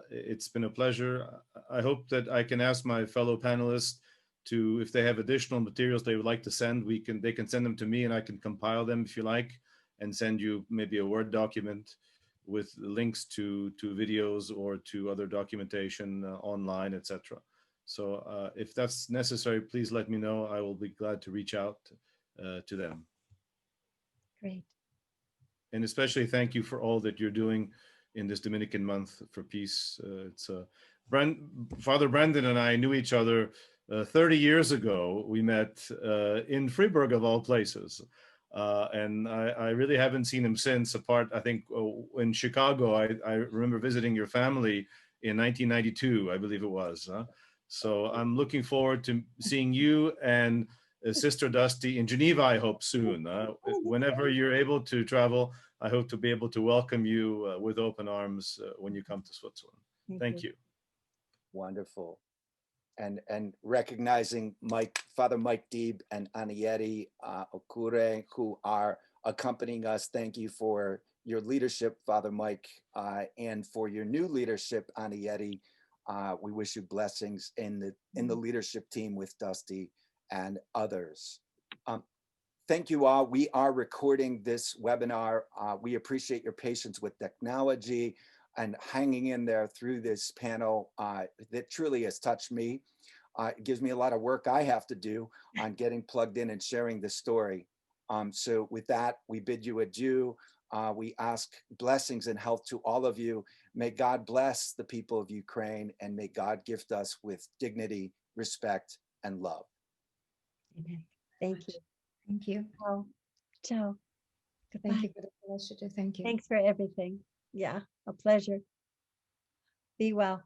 It's been a pleasure. I hope that I can ask my fellow panelists to, if they have additional materials they would like to send, they can send them to me and I can compile them if you like, and send you maybe a Word document with links to videos or to other documentation online, etc. So if that's necessary, please let me know. I will be glad to reach out to them. Great. And especially thank you for all that you're doing in this Dominican month for peace. Father Brendan and I knew each other 30 years ago. We met in Fribourg, of all places. And I really haven't seen him since, apart, I think, in Chicago. I remember visiting your family in 1992, I believe it was. So I'm looking forward to seeing you and Sister Dusty in Geneva, I hope soon. Whenever you're able to travel, I hope to be able to welcome you with open arms when you come to Switzerland. Thank you. Wonderful. And recognizing Father Mike Deeb and Anieri Okure, who are accompanying us. Thank you for your leadership, Father Mike, and for your new leadership, Anieri. We wish you blessings in the leadership team with Dusty and others. Thank you all. We are recording this webinar. We appreciate your patience with technology and hanging in there through this panel that truly has touched me. It gives me a lot of work I have to do on getting plugged in and sharing this story. So with that, we bid you adieu. We ask blessings and health to all of you. May God bless the people of Ukraine, and may God gift us with dignity, respect, and love. Amen. Thank you. Thank you. Ciao. Ciao. Goodbye. Thank you for the initiative. Thank you. Thanks for everything. Yeah, a pleasure. Be well.